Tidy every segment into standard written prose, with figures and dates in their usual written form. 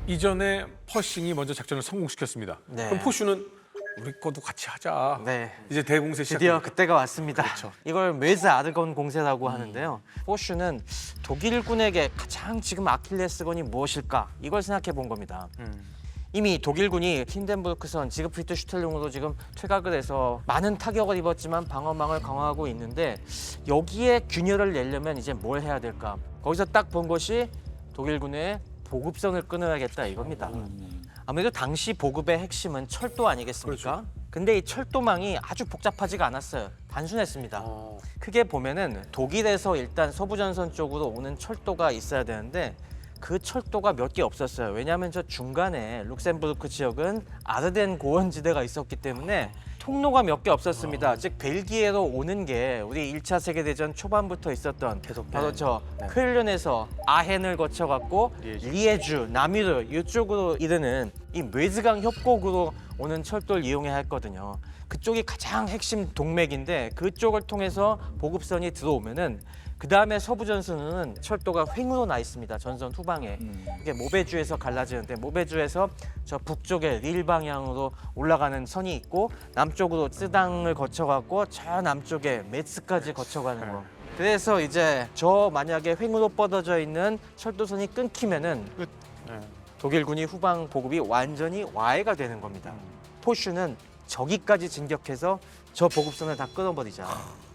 이전에 퍼싱이 먼저 작전을 성공시켰습니다. 네. 그럼 포슈는 우리 것도 같이 하자. 네. 이제 대공세 시작. 드디어 그때가 왔습니다. 그렇죠. 이걸 메즈 아르건 공세라고 하는데요. 포슈는 독일군에게 가장 지금 아킬레스건이 무엇일까? 이걸 생각해 본 겁니다. 이미 독일군이 힌덴부르크선 지그프리트 슈텔룡으로 지금 퇴각을 해서 많은 타격을 입었지만 방어망을 강화하고 있는데 여기에 균열을 내려면 이제 뭘 해야 될까? 거기서 딱 본 것이 독일군의 보급선을 끊어야겠다 이겁니다. 아무래도 당시 보급의 핵심은 철도 아니겠습니까? 그렇죠. 근데 이 철도망이 아주 복잡하지가 않았어요. 단순했습니다. 크게 보면은 독일에서 일단 서부전선 쪽으로 오는 철도가 있어야 되는데 그 철도가 몇 개 없었어요. 왜냐하면 저 중간에 룩셈부르크 지역은 아르덴 고원지대가 있었기 때문에 통로가 몇 개 없었습니다. 즉 벨기에로 오는 게 우리 1차 세계대전 초반부터 있었던 바로 저 쾰른에서 아헨을 거쳐갖고 리에주, 나미르 이쪽으로 이르는 이 메즈강 협곡으로 오는 철도를 이용해야 했거든요. 그쪽이 가장 핵심 동맥인데 그쪽을 통해서 보급선이 들어오면은 그 다음에 서부전선은 철도가 횡으로 나 있습니다. 전선 후방에. 이게 모베주에서 갈라지는데 모베주에서 저 북쪽에 릴 방향으로 올라가는 선이 있고 남쪽으로 쓰당을 거쳐갖고 저 남쪽에 메츠까지 거쳐가는 거. 그래서 이제 저 만약에 횡으로 뻗어져 있는 철도선이 끊기면은 독일군이 후방 보급이 완전히 와해가 되는 겁니다. 포슈는 저기까지 진격해서 저 보급선을 다 끊어버리자.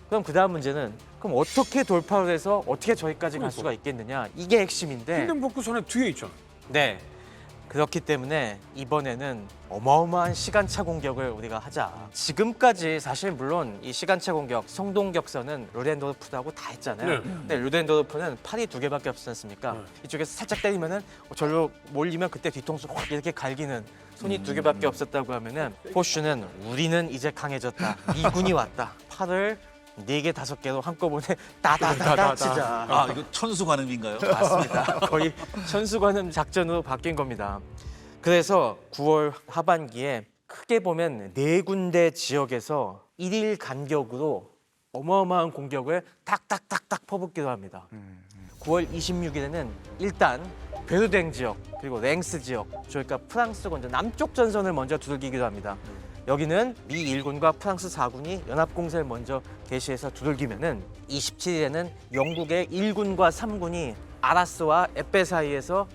그럼 그 다음 문제는 그럼 어떻게 돌파를 해서 어떻게 저기까지 갈 수가 있겠느냐 이게 핵심인데 힌덴부르크 선에 뒤에 있잖아. 네 그렇기 때문에 이번에는 어마어마한 시간차 공격을 우리가 하자. 지금까지 사실 물론 이 시간차 공격 성동격선은 루덴도르프하고 다 했잖아요. 네. 근데 루덴도르프는 팔이 2개밖에 없지 않습니까? 이쪽에서 살짝 때리면은 절로 몰리면 그때 뒤통수 확 이렇게 갈기는 손이 2개밖에 없었다고 하면은 포슈는 우리는 이제 강해졌다. 미군이 왔다. 팔을 4개, 5개로 한꺼번에 따다다다 치자. 아, 이거 천수관음인가요? 맞습니다. 거의 천수관음 작전으로 바뀐 겁니다. 그래서 9월 하반기에 크게 보면 4군데 지역에서 1일 간격으로 어마어마한 공격을 탁탁탁탁 퍼붓기도 합니다. 9월 26일에는 일단 베르댕 지역 그리고 랭스 지역 그러니까 프랑스 먼저 남쪽 전선을 먼저 두들기기도 합니다. 여기는 미 1군과 프랑스 4군이 연합공세를 먼저 개시해서 두들기면은 27일에는 영국의 1군과 3군이 아라스와 에페 사이에서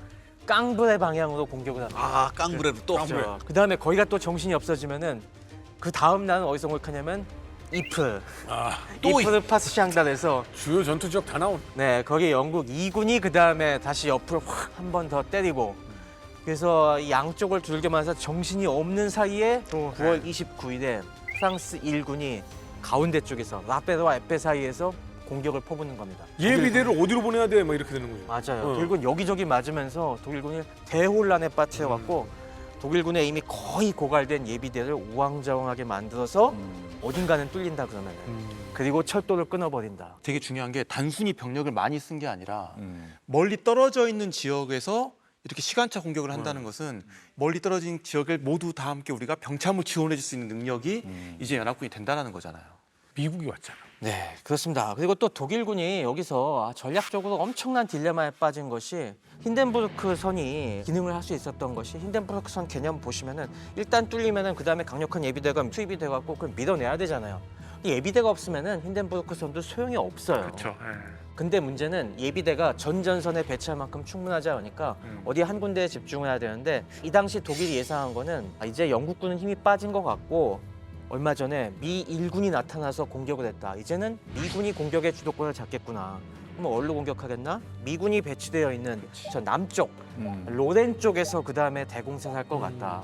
깡브레 방향으로 공격을 합니다. 아, 깡브레로 또. 그렇죠. 그다음에 거기가 또 정신이 없어지면은 그 다음 날은 어디서 공격하냐면 이프. 또 이프르 파스샹달에서 주요 전투 지역 다 나온. 네, 거기 영국 2군이 그다음에 다시 옆으로 확 한 번 더 때리고 그래서 이 양쪽을 두들겨면서 정신이 없는 사이에 9월 29일에 프랑스 1군이 가운데 쪽에서 라페르와 에페 사이에서 공격을 퍼붓는 겁니다. 예비대를 어디로 보내야 돼? 막 이렇게 되는 거죠. 맞아요. 어. 독일군 여기저기 맞으면서 독일군이 대혼란에 빠뜨려갖고 독일군에 이미 거의 고갈된 예비대를 우왕좌왕하게 만들어서 어딘가는 뚫린다 그러면 그리고 철도를 끊어버린다. 되게 중요한 게 단순히 병력을 많이 쓴 게 아니라 멀리 떨어져 있는 지역에서 이렇게 시간차 공격을 한다는 것은 멀리 떨어진 지역을 모두 다 함께 우리가 병참을 지원해 줄 수 있는 능력이 이제 연합군이 된다는 거잖아요. 미국이 왔잖아. 네, 그렇습니다. 그리고 또 독일군이 여기서 전략적으로 엄청난 딜레마에 빠진 것이 힌덴부르크 선이 기능을 할 수 있었던 것이 힌덴부르크 선 개념 보시면은 일단 뚫리면은 그 다음에 강력한 예비대가 투입이 돼갖고 그걸 밀어내야 되잖아요. 예비대가 없으면은 힌덴부르크 선도 소용이 없어요. 그렇죠. 근데 문제는 예비대가 전 전선에 배치할 만큼 충분하지 않으니까 어디 한 군데에 집중해야 되는데 이 당시 독일이 예상한 거는 이제 영국군은 힘이 빠진 것 같고 얼마 전에 미 1군이 나타나서 공격을 했다. 이제는 미군이 공격의 주도권을 잡겠구나. 그럼 어디로 공격하겠나? 미군이 배치되어 있는 저 남쪽 로덴 쪽에서 그 다음에 대공세를 할 것 같다.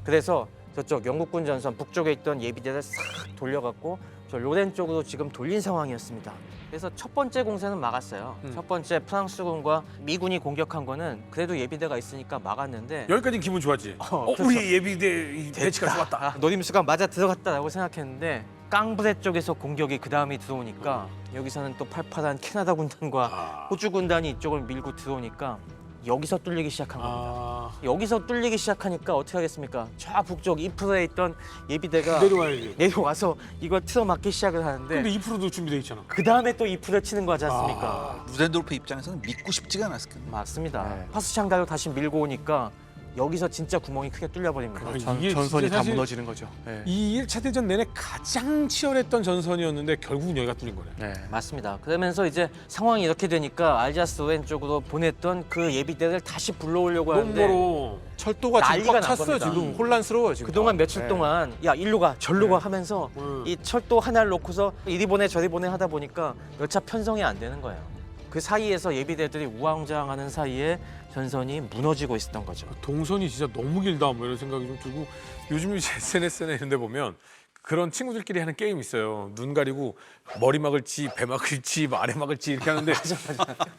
그래서 저쪽 영국군 전선 북쪽에 있던 예비대를 싹 돌려갖고 저 로덴 쪽으로 지금 돌린 상황이었습니다. 그래서 첫 번째 공세는 막았어요. 첫 번째 프랑스군과 미군이 공격한 거는 그래도 예비대가 있으니까 막았는데 여기까지는 기분 좋았지. 그렇죠. 우리 예비대 이 배치가 좋았다. 노림수가 맞아 들어갔다라고 생각했는데 깡브레 쪽에서 공격이 그 다음이 들어오니까 여기서는 또 팔팔한 캐나다 군단과 호주 군단이 이쪽을 밀고 들어오니까 여기서 뚫리기 시작한 겁니다. 여기서 뚫리기 시작하니까 어떻게 하겠습니까? 저 북쪽 이프로에 있던 예비대가 내려와야지. 내려와서 이걸 틀어막기 시작을 하는데 근데 2%도 준비돼 있잖아. 그 다음에 또 이프를 치는 거지 않습니까? 루덴도르프 입장에서는 믿고 싶지가 않았을 거예요. 맞습니다. 파스샹가로 다시 밀고 오니까 여기서 진짜 구멍이 크게 뚫려버립니다. 이게 전선이 진짜 다 사실 무너지는 거죠. 네. 이 1차 대전 내내 가장 치열했던 전선이었는데 결국은 여기가 뚫린 거네. 네. 맞습니다. 그러면서 이제 상황이 이렇게 되니까 알자스웬 쪽으로 보냈던 그 예비대를 다시 불러오려고 하는데 너무로 철도가 지금 난리가 꽉 난 찼어요. 겁니다. 지금 혼란스러워요. 지금. 그동안 며칠 네. 동안 야 일로 가 절로 가 하면서 이 철도 하나를 놓고서 이리 보내 저리 보내 하다 보니까 열차 편성이 안 되는 거예요. 그 사이에서 예비대들이 우왕좌왕하는 사이에 전선이 무너지고 있었던 거죠. 동선이 진짜 너무 길다 뭐 이런 생각이 좀 들고 요즘 이제 SNS나 이런 데 보면 그런 친구들끼리 하는 게임 있어요. 눈 가리고 머리 막을지 배 막을지 뭐 아래 막을지 이렇게 하는데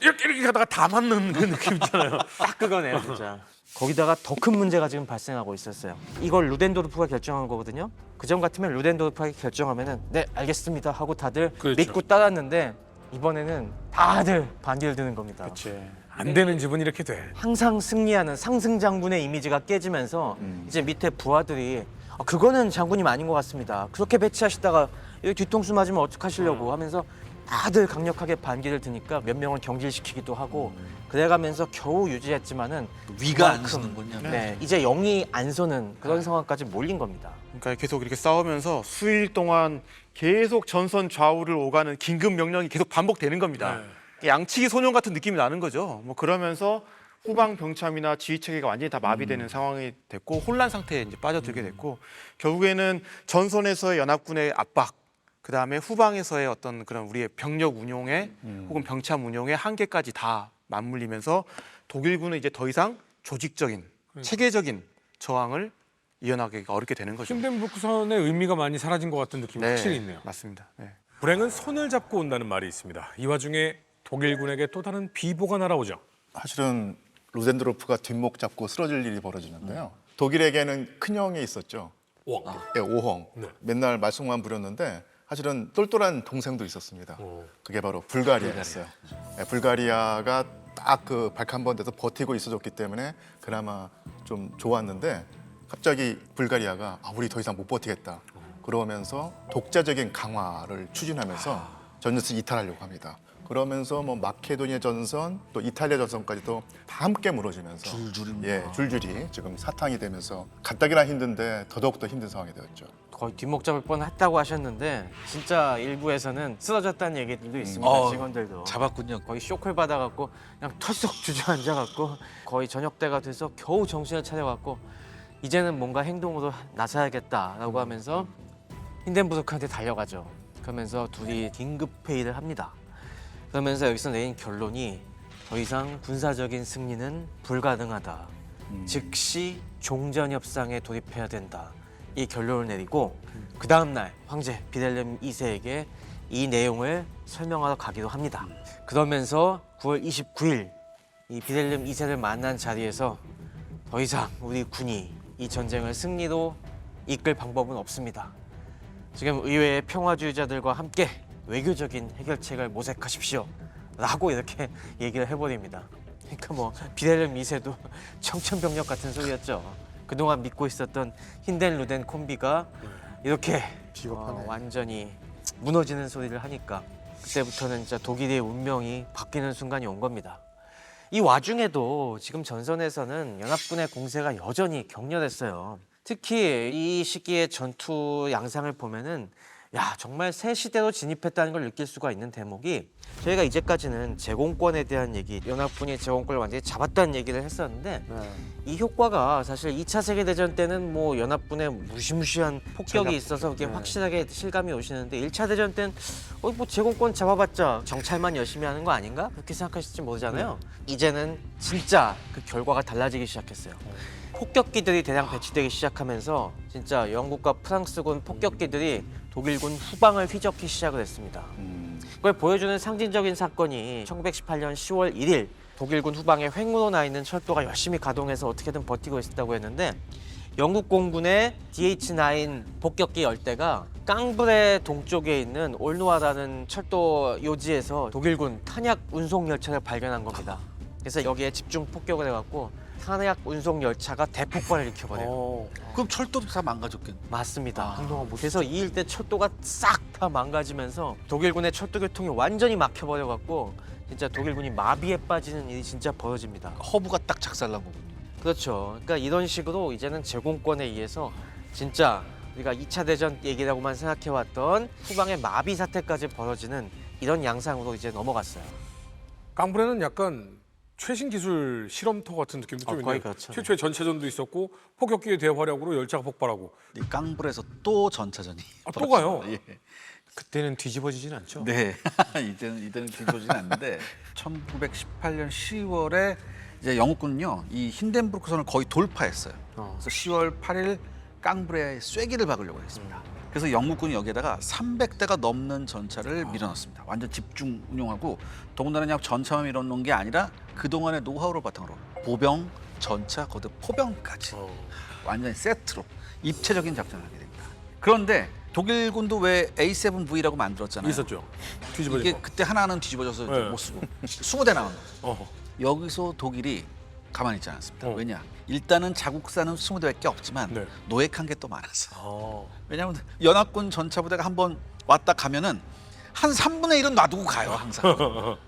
이렇게 가다가 다 맞는 그 느낌 있잖아요. 딱 그거네요, 진짜. 거기다가 더 큰 문제가 지금 발생하고 있었어요. 이걸 루덴도르프가 결정한 거거든요. 그전 같으면 루덴도르프가 결정하면은 네 알겠습니다 하고 다들 그렇죠. 믿고 따랐는데 이번에는 다들 반기를 드는 겁니다. 그렇지. 안 되는 집은 이렇게 돼. 항상 승리하는 상승 장군의 이미지가 깨지면서 이제 밑에 부하들이 그거는 장군님 아닌 것 같습니다. 그렇게 배치하시다가 여기 뒤통수 맞으면 어떡하시려고 하면서 다들 강력하게 반기를 드니까 몇 명을 경질시키기도 하고 그래가면서 겨우 유지했지만은 위가 안 그만큼, 서는군요. 네, 이제 영이 안 서는 그런 상황까지 몰린 겁니다. 그러니까 계속 이렇게 싸우면서 수일 동안 계속 전선 좌우를 오가는 긴급 명령이 계속 반복되는 겁니다. 양치기 소년 같은 느낌이 나는 거죠. 뭐 그러면서 후방 병참이나 지휘 체계가 완전히 다 마비되는 상황이 됐고 혼란 상태에 이제 빠져들게 됐고 결국에는 전선에서의 연합군의 압박, 그 다음에 후방에서의 어떤 그런 우리의 병력 운용에 혹은 병참 운용의 한계까지 다 맞물리면서 독일군은 이제 더 이상 조직적인 체계적인 저항을 이어나가기가 어렵게 되는 거죠. 힌덴부르크선의 의미가 많이 사라진 것 같은 느낌이 확실히 있네요. 맞습니다. 네. 불행은 손을 잡고 온다는 말이 있습니다. 이 와중에 독일군에게 또 다른 비보가 날아오죠. 사실은 루덴도르프가 뒷목 잡고 쓰러질 일이 벌어지는데요. 독일에게는 큰 형이 있었죠. 예, 오홍. 네. 맨날 말썽만 부렸는데 사실은 똘똘한 동생도 있었습니다. 그게 바로 불가리아였어요. 예, 불가리아가 딱 그 발칸번 돼서 버티고 있어줬기 때문에 그나마 좀 좋았는데 갑자기 불가리아가 우리 더 이상 못 버티겠다. 그러면서 독자적인 강화를 추진하면서 전선을 이탈하려고 합니다. 그러면서 뭐 마케도니아 전선 또 이탈리아 전선까지도 다 함께 무너지면서 줄줄이 지금 사탕이 되면서 갖다기나 힘든데 더더욱 더 힘든 상황이 되었죠. 거의 뒷목 잡을 뻔했다고 하셨는데 진짜 일부에서는 쓰러졌다는 얘기들도 있습니다. 직원들도. 잡았군요. 거의 쇼크를 받아갖고 그냥 털썩 주저앉아갖고 거의 저녁 때가 돼서 겨우 정신을 차려갖고 이제는 뭔가 행동으로 나서야겠다라고 하면서 힌덴부르크한테 달려가죠. 그러면서 둘이 긴급 회의를 합니다. 그러면서 여기서 내린 결론이 더 이상 군사적인 승리는 불가능하다. 즉시 종전 협상에 돌입해야 된다. 이 결론을 내리고 그 다음 날 황제 비델렘 2세에게 이 내용을 설명하러 가기도 합니다. 그러면서 9월 29일 이 비델렘 2세를 만난 자리에서 더 이상 우리 군이 이 전쟁을 승리로 이끌 방법은 없습니다. 지금 의회의 평화주의자들과 함께 외교적인 해결책을 모색하십시오. 라고 이렇게 얘기를 해버립니다. 그러니까 뭐 비델렘 2세도 청천벽력 같은 소리였죠. 그동안 믿고 있었던 힌덴 루덴 콤비가 이렇게 완전히 무너지는 소리를 하니까 그때부터는 진짜 독일의 운명이 바뀌는 순간이 온 겁니다. 이 와중에도 지금 전선에서는 연합군의 공세가 여전히 격렬했어요. 특히 이 시기의 전투 양상을 보면은 정말 새 시대로 진입했다는 걸 느낄 수가 있는 대목이 저희가 이제까지는 제공권에 대한 얘기, 연합군이 제공권을 완전히 잡았다는 얘기를 했었는데 이 효과가 사실 2차 세계대전 때는 뭐 연합군의 무시무시한 폭격이 있어서 그게 확실하게 실감이 오시는데 1차 대전 때는 뭐 제공권 잡아봤자 정찰만 열심히 하는 거 아닌가? 그렇게 생각하실지 모르잖아요. 이제는 진짜 그 결과가 달라지기 시작했어요. 폭격기들이 대량 배치되기 시작하면서 진짜 영국과 프랑스군 폭격기들이 독일군 후방을 휘젓기 시작을 했습니다. 그걸 보여주는 상징적인 사건이 1918년 10월 1일 독일군 후방에 횡으로 나 있는 철도가 열심히 가동해서 어떻게든 버티고 있었다고 했는데 영국 공군의 DH9 폭격기 열대가 깡브레 동쪽에 있는 올누아라는 철도 요지에서 독일군 탄약 운송 열차를 발견한 겁니다. 그래서 여기에 집중 폭격을 해갖고 탄약 운송 열차가 대폭발을 일으켜버려요. 그럼 철도도 다 망가졌겠네. 맞습니다. 그래서 이 일대 철도가 싹 다 망가지면서 독일군의 철도 교통이 완전히 막혀버려갖고 진짜 독일군이 마비에 빠지는 일이 진짜 벌어집니다. 허브가 딱 작살난 거군요. 그렇죠. 그러니까 이런 식으로 이제는 제공권에 의해서 진짜 우리가 2차 대전 얘기라고만 생각해왔던 후방의 마비 사태까지 벌어지는 이런 양상으로 이제 넘어갔어요. 깡부레는 약간 최신 기술 실험터 같은 느낌도 좀 거의 있네요. 그렇죠. 최초의 전차전도 있었고 폭격기의 대활약으로 열차가 폭발하고. 이 깡불에서 또 전차전이 또 가요? 예. 그때는 뒤집어지진 않죠. 네. 이때는 뒤집어지진 않는데 1918년 10월에 이제 영국군요 이 힌덴부르크 선을 거의 돌파했어요. 그래서 10월 8일 깡불에 쐐기를 박으려고 했습니다. 그래서 영국군이 여기에다가 300대가 넘는 전차를 밀어넣습니다. 완전 집중 운용하고 더군다나 그냥 전차만 밀어넣은 게 아니라 그동안의 노하우를 바탕으로 보병, 전차, 거듭 포병까지 완전히 세트로 입체적인 작전을 하게 됩니다. 그런데 독일군도 왜 A7V라고 만들었잖아요. 있었죠. 뒤집어진 이게 거. 그때 하나는 뒤집어져서 이제 네. 못 쓰고 20대 나온 거죠. 어. 여기서 독일이 가만히 있지 않았습니다. 어. 왜냐? 일단은 자국사는 20대밖에 없지만 네. 노획한 게 또 많았어. 어. 왜냐하면 연합군 전차부대가 한번 왔다 가면은 한 3분의 1은 놔두고 가요 항상.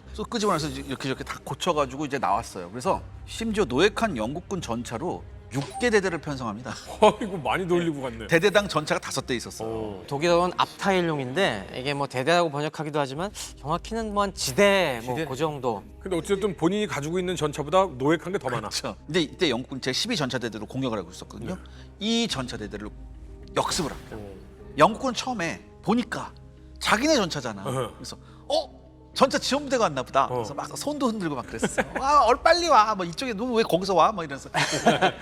그래서 끄집어 내서 이렇게 저렇게 다 고쳐가지고 이제 나왔어요. 그래서 심지어 노획한 영국군 전차로 6개 대대를 편성합니다. 이거 많이 돌리고 갔네. 대대당 전차가 5대 있었어요. 독일어는 앞타일용인데 이게 뭐 대대라고 번역하기도 하지만 정확히는 뭐 한 지대 뭐 그 정도. 근데 어쨌든 본인이 가지고 있는 전차보다 노획한 게 더 많아. 그렇죠. 근데 이때 영국군 제12 전차대대로 공격을 하고 있었거든요. 이 전차대대를 역습을 합니다. 영국군 처음에 보니까 자기네 전차잖아. 그래서 전차 지원부대가 왔나 보다. 그래서 막 손도 흔들고 막 그랬어. 와, 빨리 와. 뭐 이쪽에 너 왜 거기서 와? 뭐 이러면서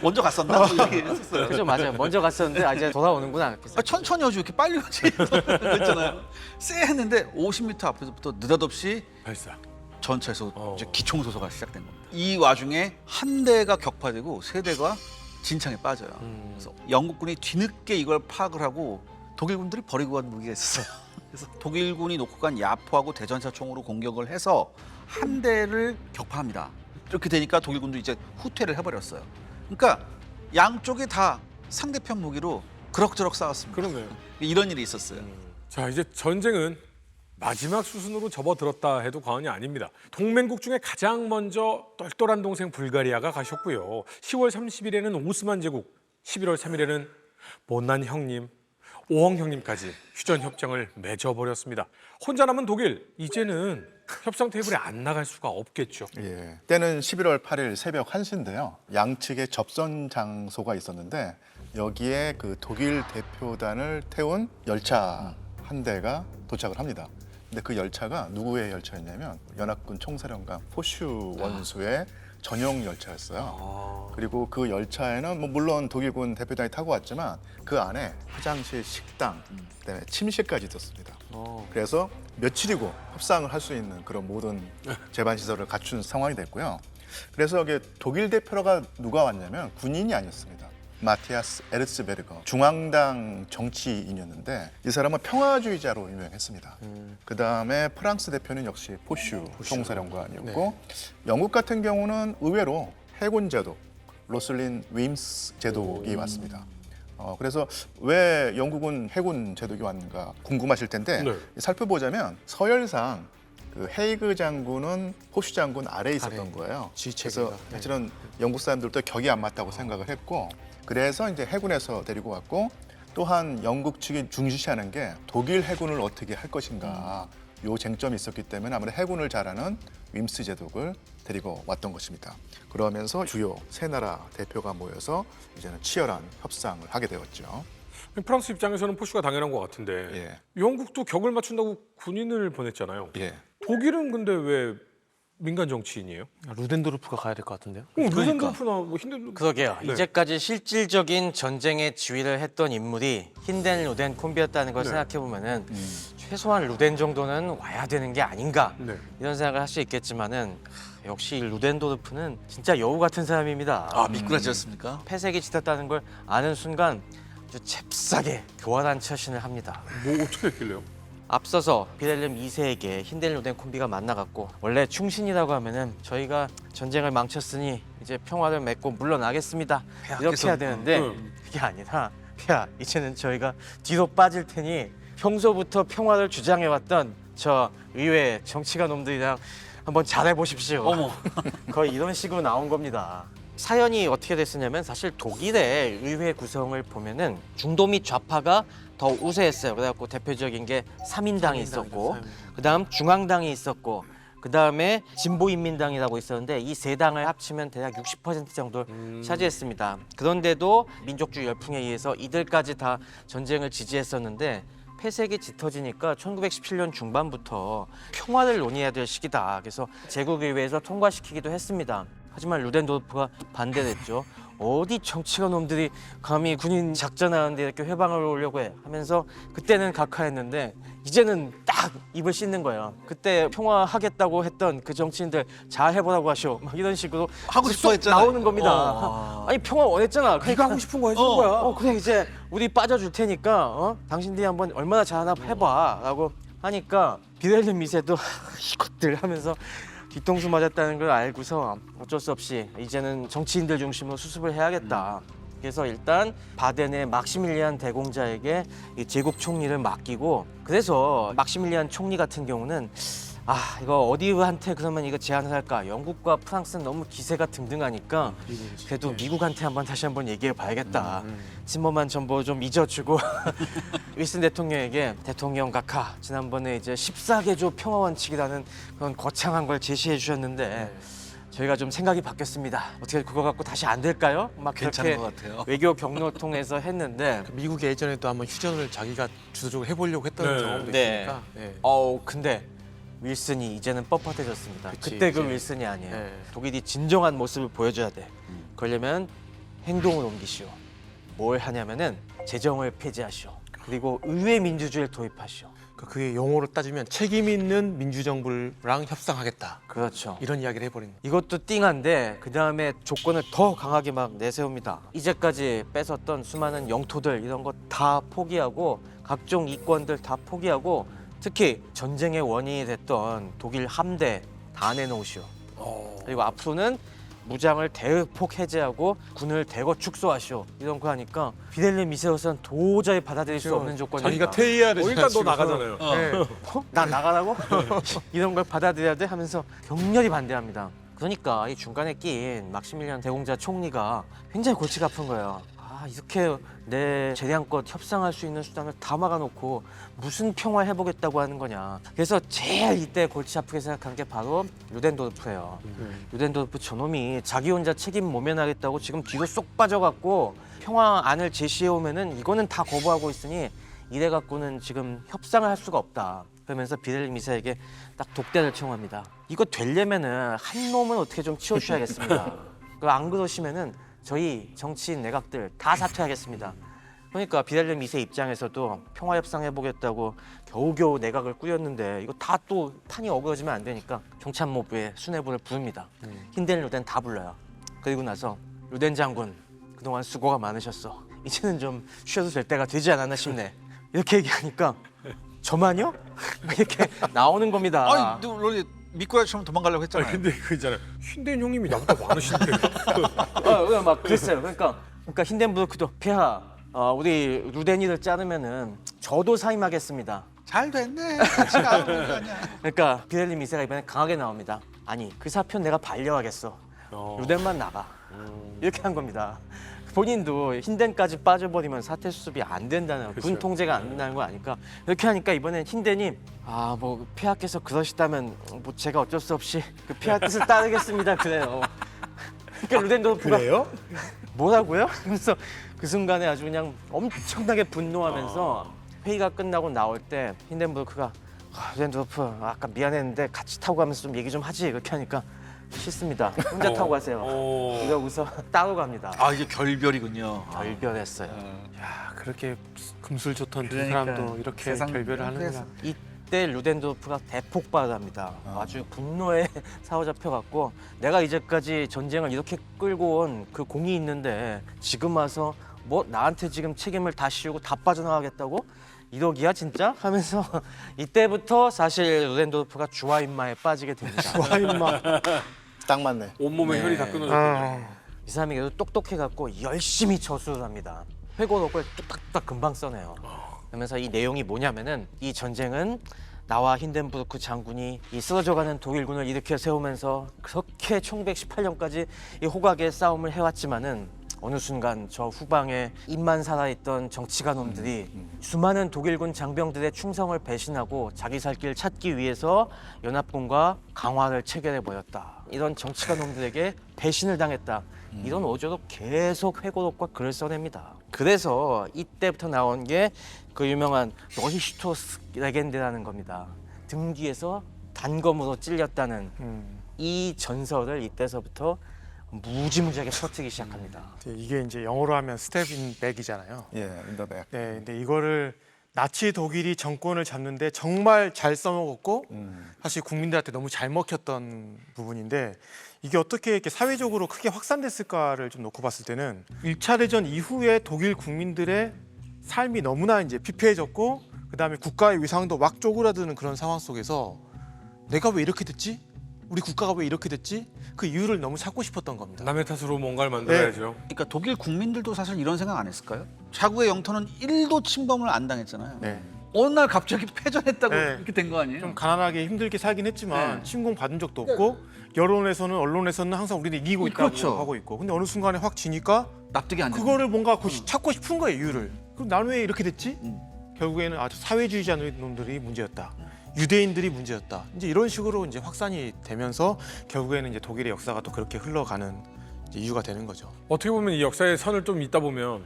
먼저 갔었나? 뭐 이렇게 했었어요. 그죠, 맞아요. 먼저 갔었는데 이제 돌아오는구나. 아, 천천히 하지 왜 이렇게 빨리 가지? 그랬잖아요. 쎄 했는데 50m 앞에서부터 느닷없이 발사. 전차에서 이제 기총 소서가 시작된 겁니다. 이 와중에 한 대가 격파되고 세 대가 진창에 빠져요. 그래서 영국군이 뒤늦게 이걸 파악을 하고 독일군들이 버리고 간 무기가 있었어요. 그래서 독일군이 놓고 간 야포하고 대전차 총으로 공격을 해서 한 대를 격파합니다. 이렇게 되니까 독일군도 이제 후퇴를 해버렸어요. 그러니까 양쪽에 다 상대편 무기로 그럭저럭 싸웠습니다. 그러네요. 이런 일이 있었어요. 자, 이제 전쟁은 마지막 수순으로 접어들었다 해도 과언이 아닙니다. 동맹국 중에 가장 먼저 똘똘한 동생 불가리아가 가셨고요. 10월 30일에는 오스만 제국, 11월 3일에는 못난 형님, 오엉 형님까지 휴전 협정을 맺어버렸습니다. 혼자 남은 독일, 이제는 협상 테이블에 안 나갈 수가 없겠죠. 예. 때는 11월 8일 새벽 1시인데요. 양측에 접선 장소가 있었는데 여기에 그 독일 대표단을 태운 열차 한 대가 도착을 합니다. 근데 그 열차가 누구의 열차였냐면 연합군 총사령관 포슈 원수의 전용 열차였어요. 그리고 그 열차에는 뭐 물론 독일군 대표단이 타고 왔지만 그 안에 화장실, 식당, 그다음에 침실까지 있었습니다. 그래서 며칠이고 협상을 할 수 있는 그런 모든 제반 시설을 갖춘 상황이 됐고요. 그래서 이게 독일 대표가 누가 왔냐면 군인이 아니었습니다. 마티아스 에르츠베르거 중앙당 정치인이었는데 이 사람은 평화주의자로 유명했습니다. 그 다음에 프랑스 대표는 역시 포슈 총사령관이었고 영국 같은 경우는 의외로 해군 제도 로슬린 윈스 제독이 왔습니다. 그래서 왜 영국은 해군 제독이 왔는가 궁금하실 텐데 네. 살펴보자면 서열상 그 헤이그 장군은 포슈 장군 아래에 있었던 거예요. 그래서 사실은 영국 사람들도 격이 안 맞다고 생각을 했고 그래서 이제 해군에서 데리고 왔고 또한 영국 측이 중시하는 게 독일 해군을 어떻게 할 것인가 요 쟁점이 있었기 때문에 아무래도 해군을 잘하는 윈스 제독을 데리고 왔던 것입니다. 그러면서 주요 세 나라 대표가 모여서 이제는 치열한 협상을 하게 되었죠. 프랑스 입장에서는 포슈가 당연한 것 같은데 예. 영국도 격을 맞춘다고 군인을 보냈잖아요. 예. 독일은 근데 왜 민간 정치인이에요? 루덴도르프가 가야 될 것 같은데요. 루덴도르프나 뭐 힌덴 그러게요. 네. 이제까지 실질적인 전쟁의 지휘를 했던 인물이 힌덴 루덴 콤비였다는 걸 네. 생각해 보면은 최소한 루덴 정도는 와야 되는 게 아닌가 네. 이런 생각을 할 수 있겠지만은 역시 이 루덴도르프는 진짜 여우 같은 사람입니다. 아 미꾸라지였습니까? 폐색이 짙었다는 걸 아는 순간 아주 잽싸게 교활한 처신을 합니다. 뭐 어떻게 했길래요? 앞서서 비렐름 2세에게 힌덴 루덴 콤비가 만나갔고 원래 충신이라고 하면은 저희가 전쟁을 망쳤으니 이제 평화를 맺고 물러나겠습니다 이렇게 해야 되는데 그게 아니라 야 이제는 저희가 뒤로 빠질 테니 평소부터 평화를 주장해왔던 저 의외의 정치가 놈들이랑 한번 잘해보십시오. 어머. 거의 이런 식으로 나온 겁니다. 사연이 어떻게 됐었냐면 사실 독일의 의회 구성을 보면은 중도 및 좌파가 더 우세했어요. 그래갖고 대표적인 게 삼인당이 있었고, 그다음 중앙당이 있었고, 그다음에 진보인민당이라고 있었는데 이 세 당을 합치면 대략 60% 정도를 차지했습니다. 그런데도 민족주의 열풍에 의해서 이들까지 다 전쟁을 지지했었는데 폐색이 짙어지니까 1917년 중반부터 평화를 논의해야 될 시기다. 그래서 제국의회에서 통과시키기도 했습니다. 하지만 루덴도르프가 반대했죠. 어디 정치가 놈들이 감히 군인 작전하는데 이렇게 회방을 오려고 해 하면서 그때는 각하했는데 이제는 딱 입을 씻는 거예요. 그때 평화하겠다고 했던 그 정치인들 잘 해보라고 하시오. 막 이런 식으로 하고 싶어 쏙 했잖아요. 나오는 겁니다. 아니 평화 원했잖아. 그러니까 하고 싶은 거 해주는 거야. 그래 이제 우리 빠져줄 테니까 당신들이 한번 얼마나 잘하나 해봐라고 하니까 비델름 미세도 이것들 하면서 뒤통수 맞았다는 걸 알고서 어쩔 수 없이 이제는 정치인들 중심으로 수습을 해야겠다. 그래서 일단 바덴의 막시밀리안 대공자에게 이 제국 총리를 맡기고, 그래서 막시밀리안 총리 같은 경우는 이거 어디한테 그러면 이거 제안을 할까? 영국과 프랑스는 너무 기세가 등등하니까 그래도 미국한테 다시 한번 얘기해 봐야겠다. 침범한 정보 좀 잊어주고 윌슨 대통령에게 대통령 각하 지난번에 이제 14개조 평화 원칙이라는 그런 거창한 걸 제시해 주셨는데 저희가 좀 생각이 바뀌었습니다. 어떻게 그거 갖고 다시 안 될까요? 막 괜찮은 그렇게 것 같아요. 외교 경로 통해서 했는데 미국이 예전에도 한번 휴전을 자기가 주도적으로 해보려고 했던 네. 경험도 네. 있으니까. 네. 근데 윌슨이 이제는 뻣뻣해졌습니다. 그치, 그때 그 이제. 윌슨이 아니에요. 네. 독일이 진정한 모습을 보여줘야 돼. 그러려면 행동을 옮기시오. 뭘 하냐면은 재정을 폐지하시오. 그리고 의회 민주주의를 도입하시오. 그게 용어로 따지면 책임 있는 민주정부랑 협상하겠다. 그렇죠. 이런 이야기를 해버린 거예요. 이것도 띵한데 그 다음에 조건을 더 강하게 막 내세웁니다. 이제까지 뺏었던 수많은 영토들 이런 거 다 포기하고 각종 이권들 다 포기하고 특히 전쟁의 원인이 됐던 독일 함대 다 내놓으시오. 그리고 앞으로는 무장을 대폭 해제하고 군을 대거 축소하시오. 이런 거 하니까 비델름 미세우스는 도저히 받아들일 수 없는 조건이니까. 자기가 퇴위해야 되잖아. 일단 너 지금. 나가잖아요. 네. 나 나가라고? 이런 걸 받아들여야 돼? 하면서 격렬히 반대합니다. 그러니까 이 중간에 낀 막시밀리안 대공자 총리가 굉장히 골치가 아픈 거예요. 이렇게 내 재량껏 협상할 수 있는 수단을 다 막아놓고 무슨 평화 해보겠다고 하는 거냐. 그래서 제일 이때 골치 아프게 생각한 게 바로 루덴도르프예요. 루덴도르프 저놈이 자기 혼자 책임 모면하겠다고 지금 뒤로 쏙 빠져갖고 평화안을 제시해오면은 이거는 다 거부하고 있으니 이래 갖고는 지금 협상을 할 수가 없다. 그러면서 비델름 미사에게 딱 독대를 청합니다. 이거 되려면은 한 놈은 어떻게 좀 치워주셔야겠습니다. 안 그러시면은 저희 정치인 내각들 다 사퇴하겠습니다. 그러니까 비델름 2세 입장에서도 평화 협상해보겠다고 겨우겨우 내각을 꾸렸는데 이거 다 또 판이 어그러지면 안 되니까 정참모부에 수뇌부를 부릅니다. 힌덴 루덴 다 불러요. 그리고 나서 루덴 장군 그동안 수고가 많으셨어. 이제는 좀 쉬어도 될 때가 되지 않았나 싶네. 이렇게 얘기하니까 저만요? 이렇게 나오는 겁니다. 아니, 너 미꾸라지처럼 도망가려고 했잖아요. 근데 그 있잖아요. 흰덴 형님이 나보다 많으신데. 막 그랬어요. 그러니까 힌덴부르크도 폐하 우리 루덴이를 자르면은 저도 사임하겠습니다. 잘 됐네. 같이 가는 거 아니야. 그러니까 비델름 2세가 이번에 강하게 나옵니다. 아니 그 사표 내가 반려하겠어. 루덴만 나가. 이렇게 한 겁니다. 본인도 힌덴까지 빠져버리면 사태 수습이 안 된다는 군 통제가 안 된다는 거 아니까 이렇게 하니까 이번엔 힌덴이 뭐 폐하께서 그러시다면 뭐 제가 어쩔 수 없이 그 폐하 뜻을 따르겠습니다. 그래요. 그러니까 루덴도르프가 그래요? 뭐라고요? 그래서 그 순간에 아주 그냥 엄청나게 분노하면서 회의가 끝나고 나올 때 힌덴부르크가 루덴도르프 아까 미안했는데 같이 타고 가면서 좀 얘기 좀 하지 이렇게 하니까 싫습니다. 혼자 타고 가세요. 이러고서 따로 갑니다. 이게 결별이군요. 결별했어요. 야, 그렇게 금술 좋던 두 그러니까 사람도 이렇게 세상 결별을 하는구나. 이때 루덴도르프가 대폭발을 합니다. 아주 분노에 사로잡혀갖고 내가 이제까지 전쟁을 이렇게 끌고 온 그 공이 있는데 지금 와서 뭐 나한테 지금 책임을 다 씌우고 다 빠져나가겠다고? 이러기야 진짜? 하면서 이때부터 사실 루덴도르프가 주화인마에 빠지게 됩니다. 와인마. 딱 맞네. 온몸에 혈이 다 끊어졌거든요. 이 사람이 그래도 똑똑해갖고 열심히 저수를 합니다. 회고록을 뚝딱뚝딱 금방 써내요. 그러면서 이 내용이 뭐냐면은 이 전쟁은 나와 힌덴부르크 장군이 이 쓰러져가는 독일군을 일으켜 세우면서 그렇게 1918년까지 이 호각의 싸움을 해왔지만은 어느 순간 저 후방에 입만 살아있던 정치가놈들이 수많은 독일군 장병들의 충성을 배신하고 자기 살 길 찾기 위해서 연합군과 강화를 체결해 버렸다. 이런 정치가놈들에게 배신을 당했다. 이런 어조로 계속 회고록과 글을 써냅니다. 그래서 이때부터 나온 게 그 유명한 러히슈토스 레겐드라는 겁니다. 등 뒤에서 단검으로 찔렸다는 이 전설을 이때서부터 무지무지하게 퍼뜨리기 시작합니다. 이게 이제 영어로 하면 스텝 인 백이잖아요. 예, 인더백. 네, 근데 이거를 나치 독일이 정권을 잡는데 정말 잘 써먹었고 사실 국민들한테 너무 잘 먹혔던 부분인데 이게 어떻게 이렇게 사회적으로 크게 확산됐을까를 좀 놓고 봤을 때는 1차 대전 이후에 독일 국민들의 삶이 너무나 이제 피폐해졌고 그다음에 국가의 위상도 막 쪼그라드는 그런 상황 속에서 내가 왜 이렇게 됐지? 우리 국가가 왜 이렇게 됐지? 그 이유를 너무 찾고 싶었던 겁니다. 남의 탓으로 뭔가를 만들어야죠. 그러니까 독일 국민들도 사실 이런 생각 안 했을까요? 자국의 영토는 1도 침범을 안 당했잖아요. 네. 어느 날 갑자기 패전했다고 네. 이렇게 된 거 아니에요? 좀 가난하게 힘들게 살긴 했지만 네. 침공 받은 적도 없고 여론에서는 언론에서는 항상 우리는 이기고 있다고 그렇죠. 하고 있고 근데 어느 순간에 확 지니까 납득이 안 돼. 그거를 뭔가 찾고 싶은 거예요 이유를. 그럼 나는 왜 이렇게 됐지? 결국에는 아주 사회주의자 놈들이 문제였다. 유대인들이 문제였다. 이제 이런 식으로 이제 확산이 되면서 결국에는 이제 독일의 역사가 또 그렇게 흘러가는 이제 이유가 되는 거죠. 어떻게 보면 이 역사의 선을 좀 잇다 보면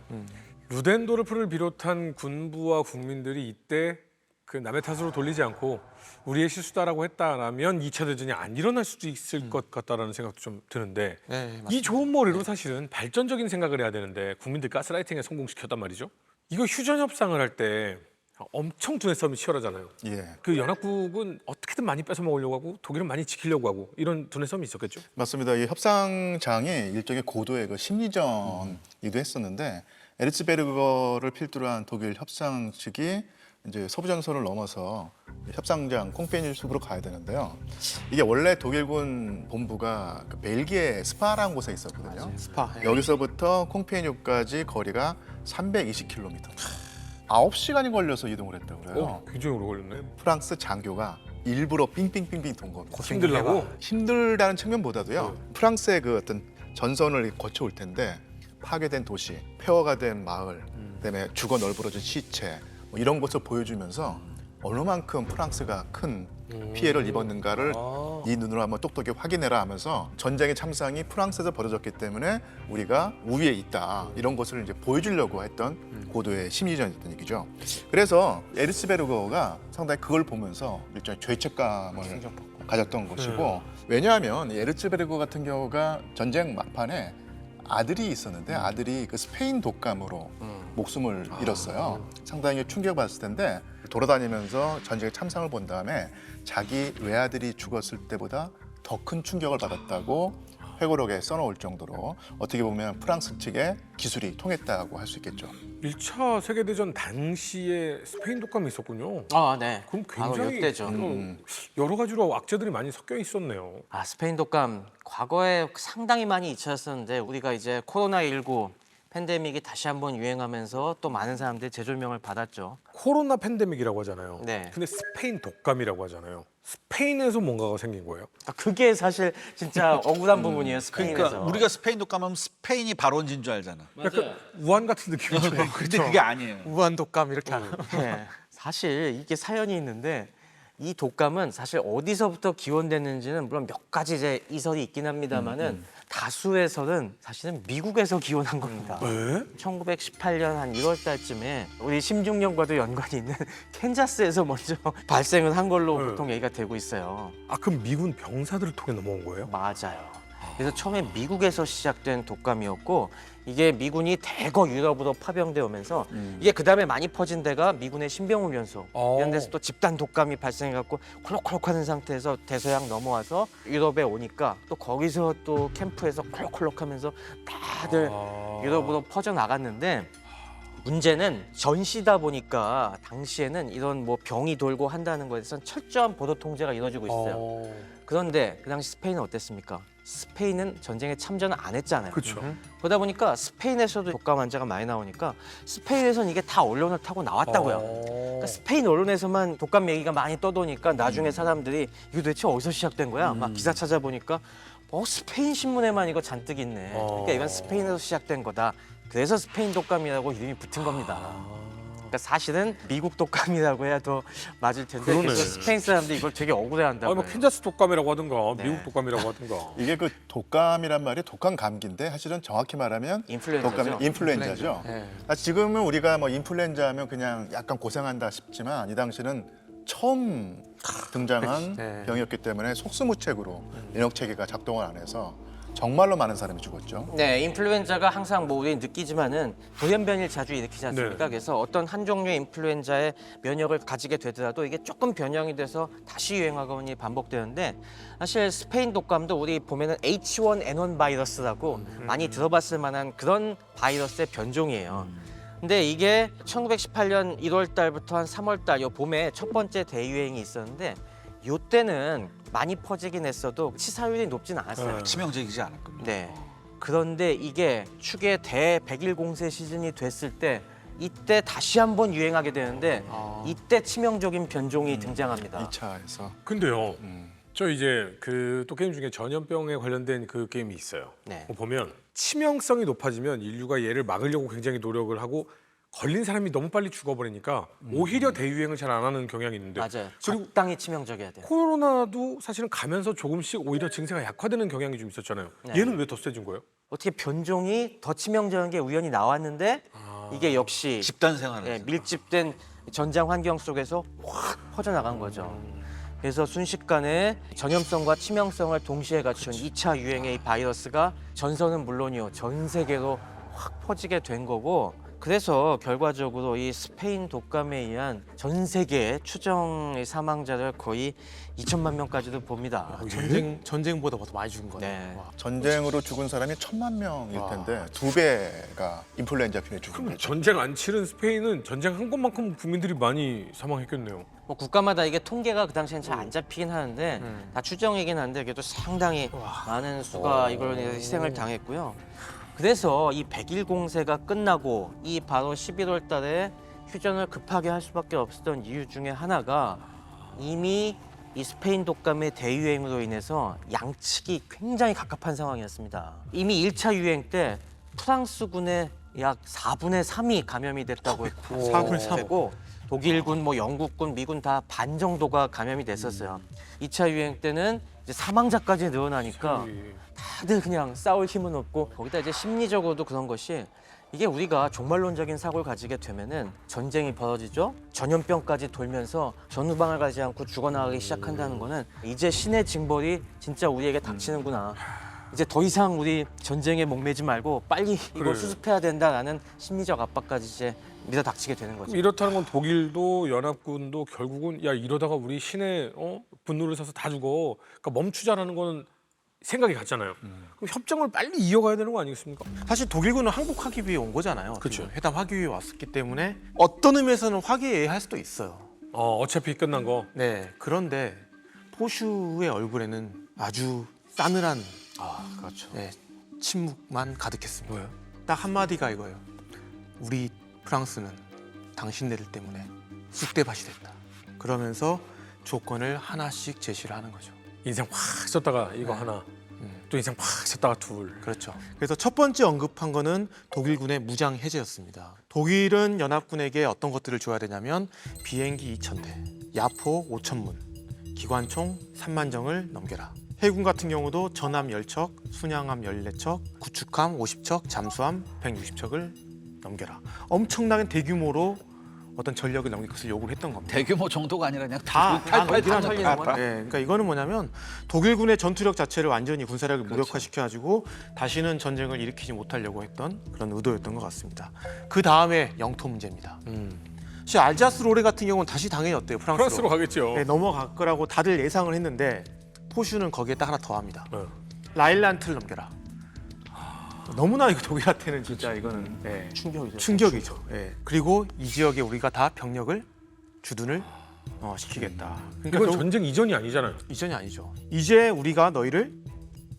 루덴도르프를 비롯한 군부와 국민들이 이때 그 남의 탓으로 돌리지 않고 우리의 실수다라고 했다라면 2차 대전이 안 일어날 수도 있을 것 같다라는 생각도 좀 드는데 네, 맞습니다. 이 좋은 머리로 사실은 발전적인 생각을 해야 되는데 국민들 가스라이팅에 성공시켰단 말이죠. 이거 휴전 협상을 할 때 엄청 두뇌 싸움이 치열하잖아요. 예, 그 연합국은 어떻게든 많이 뺏어 먹으려고 하고 독일은 많이 지키려고 하고 이런 두뇌 싸움이 있었겠죠. 맞습니다. 이 협상장이 일종의 고도의 그 심리전이기도 했었는데 에르츠베르거를 필두로 한 독일 협상 측이 이제 서부전선을 넘어서 협상장 콩페니숲으로 가야 되는데요. 이게 원래 독일군 본부가 그 벨기에 스파라는 곳에 있었거든요. 스파. 여기서부터 콩페니숲까지 거리가 320km. 9시간이 걸려서 이동을 했다고 그래요. 굉장히 오래 걸렸네. 프랑스 장교가 일부러 빙빙빙빙 돈 겁니다. 힘들라고? 힘들다는 측면보다도요. 프랑스의 그 어떤 전선을 거쳐올 텐데 파괴된 도시, 폐허가 된 마을, 그다음에 죽어 널브러진 시체 뭐 이런 것을 보여주면서 어느 만큼 프랑스가 큰 피해를 입었는가를 네 눈으로 한번 똑똑히 확인해라 하면서 전쟁의 참상이 프랑스에서 벌어졌기 때문에 우리가 우위에 있다 이런 것을 이제 보여주려고 했던 고도의 심리전이었던 얘기죠. 그래서 에르츠베르거가 상당히 그걸 보면서 일종의 죄책감을 가졌던 것이고 왜냐하면 이 에르츠베르거 같은 경우가 전쟁 막판에 아들이 있었는데 아들이 그 스페인 독감으로 목숨을 잃었어요. 상당히 충격받았을 텐데 돌아다니면서 전쟁의 참상을 본 다음에 자기 외아들이 죽었을 때보다 더 큰 충격을 받았다고 회고록에 써놓을 정도로 어떻게 보면 프랑스 측의 기술이 통했다고 할 수 있겠죠. 1차 세계대전 당시에 스페인 독감이 있었군요. 아, 네. 그럼 바로 굉장히 이때죠. 여러 가지로 악재들이 많이 섞여 있었네요. 아, 스페인 독감 과거에 상당히 많이 잊혀졌었는데 우리가 이제 코로나19 팬데믹이 다시 한번 유행하면서 또 많은 사람들이 재조명을 받았죠. 코로나 팬데믹이라고 하잖아요. 네. 근데 스페인 독감이라고 하잖아요. 스페인에서 뭔가가 생긴 거예요? 아, 그게 사실 진짜 억울한 부분이에요. 스페인에서. 그러니까 우리가 스페인 독감하면 스페인이 발원지인 줄 알잖아. 약간 우한 같은 느낌이죠. 근데 그게 아니에요. 우한 독감 이렇게 하는. 네. 사실 이게 사연이 있는데 이 독감은 사실 어디서부터 기원됐는지는 물론 몇 가지 이제 이설이 있긴 합니다만은 다수의 설은 사실은 미국에서 기원한 겁니다. 1918년 한 1월 달쯤에 우리 심중령과도 연관이 있는 캔자스에서 먼저 발생을 한 걸로 보통 얘기가 되고 있어요. 아 그럼 미군 병사들을 통해 넘어온 거예요? 맞아요. 그래서 처음에 미국에서 시작된 독감이었고 이게 미군이 대거 유럽으로 파병되어 오면서 이게 그다음에 많이 퍼진 데가 미군의 신병훈련소 이런 데서 또 집단 독감이 발생해갖고 콜록콜록하는 상태에서 대서양 넘어와서 유럽에 오니까 또 거기서 또 캠프에서 콜록콜록하면서 다들 유럽으로 퍼져나갔는데 문제는 전시다 보니까 당시에는 이런 뭐 병이 돌고 한다는 것에 대해서는 철저한 보도 통제가 이루어지고 있어요. 그런데 그 당시 스페인은 어땠습니까? 스페인은 전쟁에 참전을 안 했잖아요. 그렇죠. 그러다 보니까 스페인에서도 독감 환자가 많이 나오니까 스페인에서는 이게 다 언론을 타고 나왔다고요. 그러니까 스페인 언론에서만 독감 얘기가 많이 떠도니까 나중에 사람들이 이거 도대체 어디서 시작된 거야? 막 기사 찾아보니까 스페인 신문에만 이거 잔뜩 있네. 그러니까 이건 스페인에서 시작된 거다. 그래서 스페인 독감이라고 이름이 붙은 겁니다. 그러니까 사실은 미국 독감이라고 해야 더 맞을 텐데 그러네. 그래서 스페인 사람들이 이걸 되게 억울해한다고. 아니 뭐 캔자스 독감이라고 하든가 네. 미국 독감이라고 하든가. 이게 그 독감이란 말이 독감 감기인데 사실은 정확히 말하면 인플루엔자죠. 독감이 인플루엔자죠. 지금은 우리가 뭐 인플루엔자 하면 그냥 약간 고생한다 싶지만 이 당시는 처음 등장한 네. 병이었기 때문에 속수무책으로 면역 체계가 작동을 안 해서 정말로 많은 사람이 죽었죠. 네, 인플루엔자가 항상 뭐 우리 느끼지만은 돌연변이를 자주 일으키지 않습니까? 네. 그래서 어떤 한 종류의 인플루엔자의 면역을 가지게 되더라도 이게 조금 변형이 돼서 다시 유행하거니 반복되는데 사실 스페인 독감도 우리 보면은 H1N1 바이러스라고 많이 들어봤을 만한 그런 바이러스의 변종이에요. 근데 이게 1918년 1월 달부터 한 3월 달 요 봄에 첫 번째 대유행이 있었는데 요 때는 많이 퍼지긴 했어도 치사율이 높진 않았어요. 치명적이지 않을 겁니다. 네. 그런데 이게 축의 대100일 공세 시즌이 됐을 때 이때 다시 한번 유행하게 되는데 이때 치명적인 변종이 등장합니다. 2차에서. 근데요. 저 이제 그 또 게임 중에 전염병에 관련된 그 게임이 있어요. 네. 보면 치명성이 높아지면 인류가 얘를 막으려고 굉장히 노력을 하고 걸린 사람이 너무 빨리 죽어버리니까 오히려 대유행을 잘 안 하는 경향이 있는데 맞아요. 그리고 적당히 치명적이어야 돼요. 코로나도 사실은 가면서 조금씩 오히려 증세가 약화되는 경향이 좀 있었잖아요. 네. 얘는 왜 더 세진 거예요? 어떻게 변종이 더 치명적인 게 우연히 나왔는데 이게 역시 집단 생활을 네, 밀집된 전장 환경 속에서 확 퍼져나간 거죠. 그래서 순식간에 전염성과 치명성을 동시에 갖춘 2차 유행의 이 바이러스가 전선은 물론이요 전 세계로 확 퍼지게 된 거고 그래서 결과적으로 이 스페인 독감에 의한 전 세계 추정 사망자를 거의 2천만 명까지도 봅니다. 전쟁보다 더 많이 죽은 거네. 네. 와. 전쟁으로 죽은 사람이 1,000만 명일 텐데 2배가 인플루엔자 병에 죽은 그럼 거죠. 전쟁 안 치른 스페인은 전쟁 한 것만큼 국민들이 많이 사망했겠네요. 뭐 국가마다 이게 통계가 그 당시엔 잘 안 잡히긴 하는데 다 추정이긴 한데 그래도 상당히 많은 수가 이걸로 인해서 희생을 당했고요. 그래서 이 100일 공세가 끝나고 이 바로 11월 달에 휴전을 급하게 할 수밖에 없었던 이유 중에 하나가 이미 이 스페인 독감의 대유행으로 인해서 양측이 굉장히 갑갑한 상황이었습니다. 이미 1차 유행 때 프랑스군의 약 4분의 3이 감염이 됐다고 4분의 3? 되고 독일군, 뭐 영국군, 미군 다 반 정도가 감염이 됐었어요. 2차 유행 때는 이제 사망자까지 늘어나니까 다들 그냥 싸울 힘은 없고 거기다 이제 심리적으로도 그런 것이 이게 우리가 종말론적인 사고를 가지게 되면은 전쟁이 벌어지죠. 전염병까지 돌면서 전후방을 가지 않고 죽어나가기 시작한다는 거는 이제 신의 징벌이 진짜 우리에게 닥치는구나. 이제 더 이상 우리 전쟁에 목매지 말고 빨리 이걸 그래. 수습해야 된다라는 심리적 압박까지 이제 밀어 닥치게 되는 거죠. 그럼 이렇다는 건 독일도 연합군도 결국은 야 이러다가 우리 신의 분노를 사서 다 죽어. 그러니까 멈추자라는 거는 생각이 같잖아요. 그럼 협정을 빨리 이어가야 되는 거 아니겠습니까? 사실 독일군은 항복하기 위해 온 거잖아요. 그쵸. 지금 회담하기 위해 왔기 때문에 어떤 의미에서는 화기애애할 수도 있어요. 어차피 끝난 거. 네. 그런데 포슈의 얼굴에는 아주 싸늘한 그렇죠. 네, 침묵만 가득했습니다. 뭐예요? 딱 한마디가 이거예요. 우리 프랑스는 당신네들 때문에 쑥대밭이 됐다. 그러면서 조건을 하나씩 제시를 하는 거죠. 인생 확 썼다가 이거 하나. 또 인생 확 썼다가 둘. 그렇죠. 그래서 첫 번째 언급한 거는 독일군의 무장 해제였습니다. 독일은 연합군에게 어떤 것들을 줘야 되냐면 비행기 2,000대, 야포 5,000문, 기관총 3만 정을 넘겨라. 해군 같은 경우도 전함 10척, 순양함 14척, 구축함 50척, 잠수함 160척을 넘겨라. 엄청나게 대규모로 어떤 전력을 넘길 것을 요구를 했던 겁니다. 대규모 정도가 아니라 그냥 다 넘기나 털리는 거야? 네, 그러니까 이거는 뭐냐면 독일군의 전투력 자체를 완전히 군사력을 무력화시켜가지고 다시는 전쟁을 일으키지 못하려고 했던 그런 의도였던 것 같습니다. 그 다음에 영토 문제입니다. 사실 알자스 로레 같은 경우는 다시 당연히 어때요? 프랑스로 가겠죠. 네, 넘어갈 거라고 다들 예상을 했는데 포슈는 거기에 딱 하나 더합니다. 네. 라일란트를 넘겨라. 너무나 이거 독일한테는 진짜 이거는 예, 충격이죠. 충격이죠. 예. 그리고 이 지역에 우리가 다 병력을 주둔을 시키겠다. 그러니까 이건 결국 전쟁 이전이 아니잖아요. 이전이 아니죠. 이제 우리가 너희를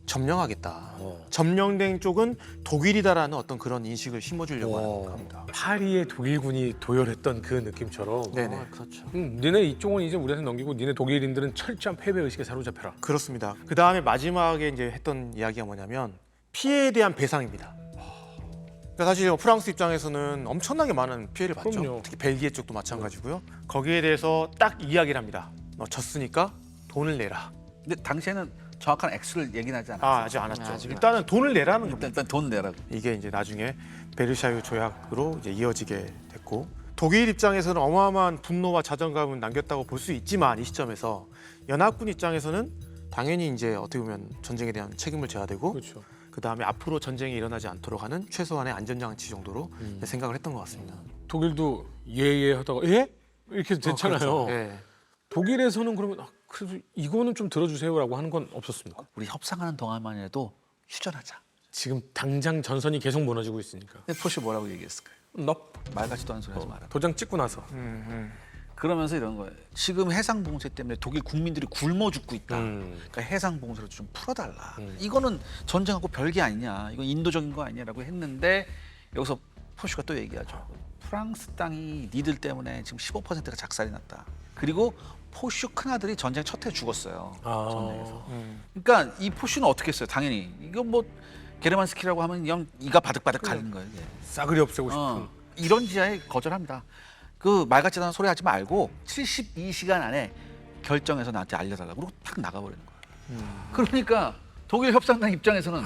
점령하겠다. 점령된 쪽은 독일이다라는 어떤 그런 인식을 심어주려고 하는 겁니다. 파리에 독일군이 도열했던 그 느낌처럼. 네네. 그렇죠. 니네 이쪽은 이제 우리한테 넘기고 니네 독일인들은 철저한 패배 의식에 사로잡혀라. 그렇습니다. 그 다음에 마지막에 이제 했던 이야기가 뭐냐면 피해에 대한 배상입니다. 그러니까 사실 프랑스 입장에서는 엄청나게 많은 피해를 봤죠. 그럼요. 특히 벨기에 쪽도 마찬가지고요. 거기에 대해서 딱 이야기를 합니다. 너 졌으니까 돈을 내라. 근데 당시에는 정확한 액수를 얘기는 하지 않았어요. 아직 안 왔죠. 아직 일단은 돈을 내라는 겁니다. 일단 돈 내라고. 이게 이제 나중에 베르사유 조약으로 이제 이어지게 됐고 독일 입장에서는 어마어마한 분노와 자존감을 남겼다고 볼 수 있지만 이 시점에서 연합군 입장에서는 당연히 이제 어떻게 보면 전쟁에 대한 책임을 져야 되고 그렇죠. 그 다음에 앞으로 전쟁이 일어나지 않도록 하는 최소한의 안전장치 정도로 생각을 했던 것 같습니다. 독일도 예예 하다가 예? 이렇게 됐잖아요. 그렇죠. 예. 독일에서는 그러면 그래도 이거는 좀 들어주세요라고 하는 건 없었습니까? 우리 협상하는 동안만 해도 휴전하자. 지금 당장 전선이 계속 무너지고 있으니까. 근데 포슈 뭐라고 얘기했을까요? 너 말 같지도 않은 소리 하지 마라. 도장 찍고 나서. 그러면서 이런 거예요. 지금 해상 봉쇄 때문에 독일 국민들이 굶어 죽고 있다. 음. 그러니까 해상 봉쇄를 좀 풀어달라. 이거는 전쟁하고 별개 아니냐. 이건 인도적인 거 아니냐라고 했는데 여기서 포슈가 또 얘기하죠. 프랑스 땅이 니들 때문에 지금 15%가 작살이 났다. 그리고 포슈 큰아들이 전쟁 첫 해 죽었어요. 전쟁에서. 그러니까 이 포슈는 어떻게 했어요? 당연히 이거 뭐 게르만스키라고 하면 그냥 이가 바득바득 갈리는 거예요. 이게. 싸그리 없애고 싶은. 이런 지하에 거절합니다. 그 말 같지도 않은 소리 하지 말고 72시간 안에 결정해서 나한테 알려달라고 그러고 탁 나가버리는 거예요. 그러니까 독일 협상당 입장에서는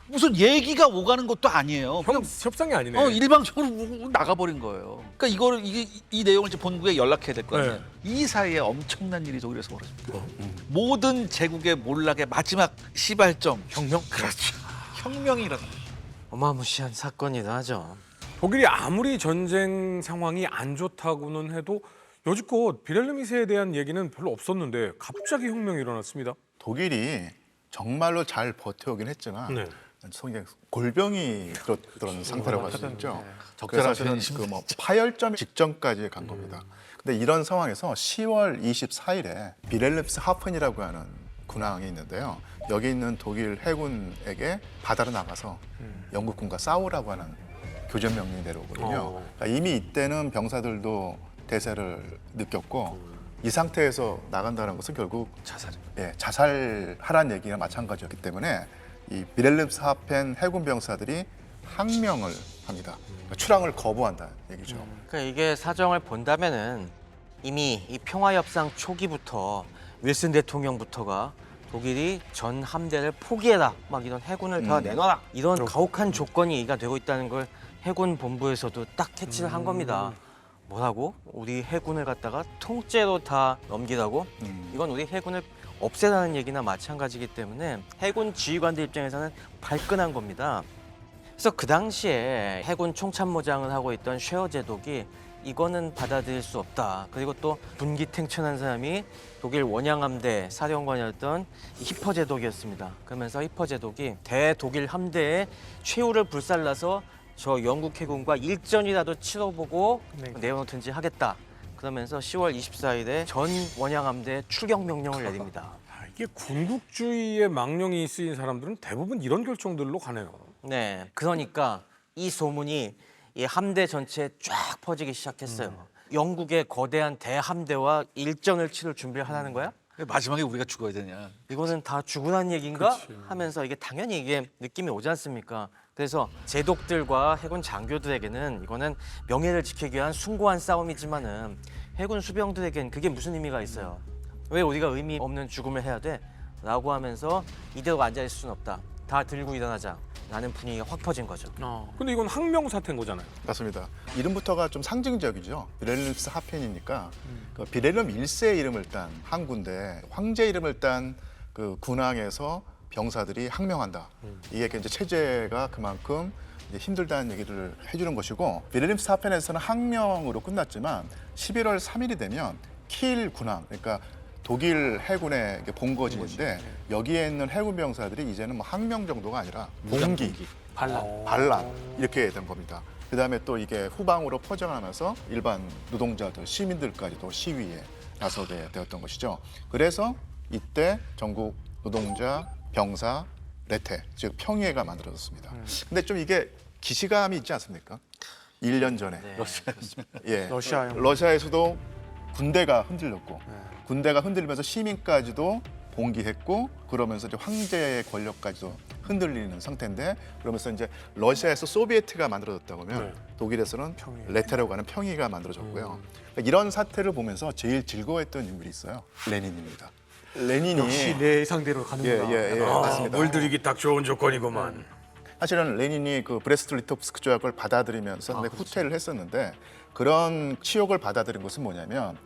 무슨 얘기가 오가는 것도 아니에요. 그냥 협상이 아니네. 일방적으로 나가버린 거예요. 그러니까 이거를 이 내용을 이제 본국에 연락해야 될 거 아니에요. 네. 이 사이에 엄청난 일이 독일에서 벌어집니다. 모든 제국의 몰락의 마지막 시발점 혁명. 그렇죠. 혁명이 일어납니다. 어마무시한 사건이긴 하죠. 독일이 아무리 전쟁 상황이 안 좋다고는 해도 여지껏 비렐름이세에 대한 얘기는 별로 없었는데 갑자기 혁명이 일어났습니다. 독일이 정말로 잘 버텨오긴 했지만 네. 속에 골병이 들었던 상태라고 할 수 있죠. 적절한 그래서 표현이 사실은 그뭐 파열점 직전까지 간 겁니다. 근데 이런 상황에서 10월 24일에 비렐름스 하펜이라고 하는 군항이 있는데요. 여기 있는 독일 해군에게 바다로 나가서 영국군과 싸우라고 하는 교전 명령이 내려오거든요. 그러니까 이미 이때는 병사들도 대세를 느꼈고 이 상태에서 나간다는 것은 결국 자살하라는 얘기가 마찬가지였기 때문에 이 비렐름스하펜 해군 병사들이 항명을 합니다. 그러니까 출항을 거부한다는 얘기죠. 그러니까 이게 사정을 본다면은 이미 이 평화협상 초기부터 윌슨 대통령부터가 독일이 전 함대를 포기해라, 막 이런 해군을 다 내놔라, 이런 가혹한 조건이 얘기가 되고 있다는 걸 해군 본부에서도 딱 캐치를 한 겁니다. 뭐라고? 우리 해군을 갖다가 통째로 다 넘기라고? 이건 우리 해군을 없애라는 얘기나 마찬가지이기 때문에 해군 지휘관들 입장에서는 발끈한 겁니다. 그래서 그 당시에 해군 총참모장을 하고 있던 쉐어 제독이 이거는 받아들일 수 없다. 그리고 또 분기탱천한 사람이 독일 원양함대 사령관이었던 히퍼 제독이었습니다. 그러면서 히퍼 제독이 대독일 함대의 최후를 불살라서 저 영국 해군과 일전이라도 치러보고 내어놓든지 하겠다. 그러면서 10월 24일에 전 원양함대 출격 명령을 내립니다. 이게 군국주의의 망령이 쓰인 사람들은 대부분 이런 결정들로 가네요. 네, 그러니까 이 소문이 이 함대 전체에 쫙 퍼지기 시작했어요. 영국의 거대한 대함대와 일전을 치를 준비를 하라는 거야? 왜 마지막에 우리가 죽어야 되냐. 이거는 다 죽으라는 얘기인가? 하면서 이게 당연히 이게 느낌이 오지 않습니까? 그래서 제독들과 해군 장교들에게는 이거는 명예를 지키기 위한 숭고한 싸움이지만은 해군 수병들에게는 그게 무슨 의미가 있어요? 왜 우리가 의미 없는 죽음을 해야 돼? 라고 하면서 이대로 앉아있을 수는 없다. 다 들고 일어나자. 라는 분위기가 확 퍼진 거죠. 근데 이건 항명 사태인 거잖아요. 맞습니다. 이름부터가 좀 상징적이죠. 비렐름스 하펜이니까 그 비렐름 1세의 이름을 딴 항구인데 황제 이름을 딴 그 군항에서 병사들이 항명한다. 이게 이제 체제가 그만큼 이제 힘들다는 얘기를 해주는 것이고 비렐름스 하펜에서는 항명으로 끝났지만 11월 3일이 되면 킬 군항, 그러니까 독일 해군의 본거지인데 여기에 있는 해군 병사들이 이제는 뭐 항명 정도가 아니라 봉기, 반란 이렇게 된 겁니다. 그다음에 또 이게 후방으로 퍼져나가면서 일반 노동자들, 시민들까지도 시위에 나서게 되었던 것이죠. 그래서 이때 전국 노동자 병사 레테, 즉 평의회가 만들어졌습니다. 근데 좀 이게 기시감이 있지 않습니까? 1년 전에 예, 러시아에서도 군대가 흔들렸고 군대가 흔들리면서 시민까지도 봉기했고 그러면서 이제 황제의 권력까지도 흔들리는 상태인데 그러면서 이제 러시아에서 소비에트가 만들어졌다고 하면 독일에서는 레테라고 하는 평의가 만들어졌고요. 그러니까 이런 사태를 보면서 제일 즐거워했던 인물이 있어요. 레닌입니다. 레닌이 역시 내 상대로 가는구나. 예, 맞습니다. 물들이기 딱 좋은 조건이구만. 사실은 레닌이 그 브레스트-리토프스크 조약을 받아들이면서 상당히 후퇴를 했었는데 그런 치욕을 받아들인 것은 뭐냐면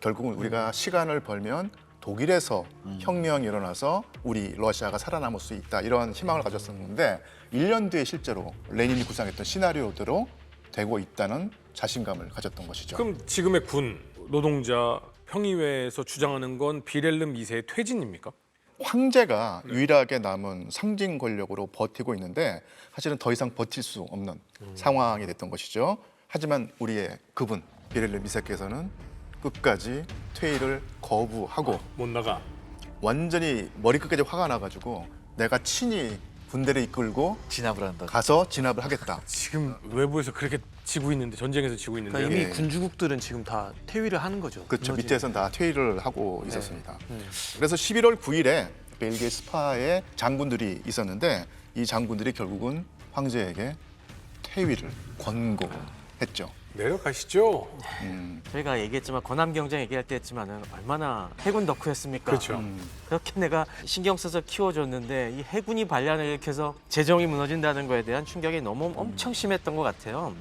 결국은 우리가 시간을 벌면 독일에서 혁명이 일어나서 우리 러시아가 살아남을 수 있다 이런 희망을 가졌었는데 1년 뒤에 실제로 레닌이 구상했던 시나리오대로 되고 있다는 자신감을 가졌던 것이죠. 그럼 지금의 군 노동자 평의회에서 주장하는 건 비렐름 2세의 퇴진입니까? 황제가 유일하게 남은 상징 권력으로 버티고 있는데 사실은 더 이상 버틸 수 없는 상황이 됐던 것이죠. 하지만 우리의 그분 비렐름 2세께서는 끝까지 퇴위를 거부하고 못 나가. 완전히 머리끝까지 화가 나가지고 내가 친히 군대를 이끌고 진압을 한다. 가서 진압을 하겠다. 지금 외부에서 그렇게 지고 있는데 전쟁에서 지고 있는데 그러니까 이미 예. 군주국들은 지금 다 퇴위를 하는 거죠. 그렇죠. 무너지는. 밑에서는 다 퇴위를 하고 있었습니다. 그래서 11월 9일에 벨기에 스파에 장군들이 있었는데 이 장군들이 결국은 황제에게 퇴위를 권고했죠. 내려가시죠. 저희가 얘기했지만 권한 경쟁 얘기할 때 했지만은 얼마나 해군 덕후였습니까? 그렇죠. 그렇게 내가 신경 써서 키워줬는데 이 해군이 반란을 일으켜서 재정이 무너진다는 거에 대한 충격이 너무 엄청 심했던 것 같아요.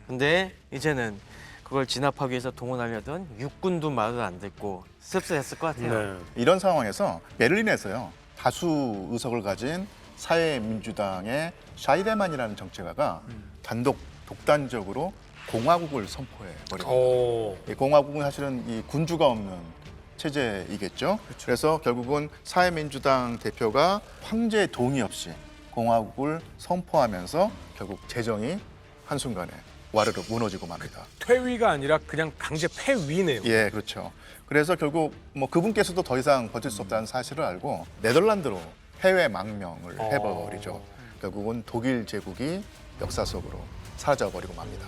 근데 이제는 그걸 진압하기 위해서 동원하려던 육군도 말을 안 듣고 씁쓸했을 것 같아요. 네. 이런 상황에서 베를린에서요 다수 의석을 가진 사회민주당의 샤이데만이라는 정치가가 단독 독단적으로 공화국을 선포해 버립니다. 이 공화국은 사실은 이 군주가 없는 체제이겠죠. 그래서 결국은 사회민주당 대표가 황제의 동의 없이 공화국을 선포하면서 결국 재정이 한순간에 와르르 무너지고 맙니다. 퇴위가 아니라 그냥 강제 폐위네요. 예, 그렇죠. 그래서 결국 뭐 그분께서도 더 이상 버틸 수 없다는 사실을 알고 네덜란드로 해외 망명을 해버리죠. 결국은 독일 제국이 역사 속으로 사라져버리고 맙니다.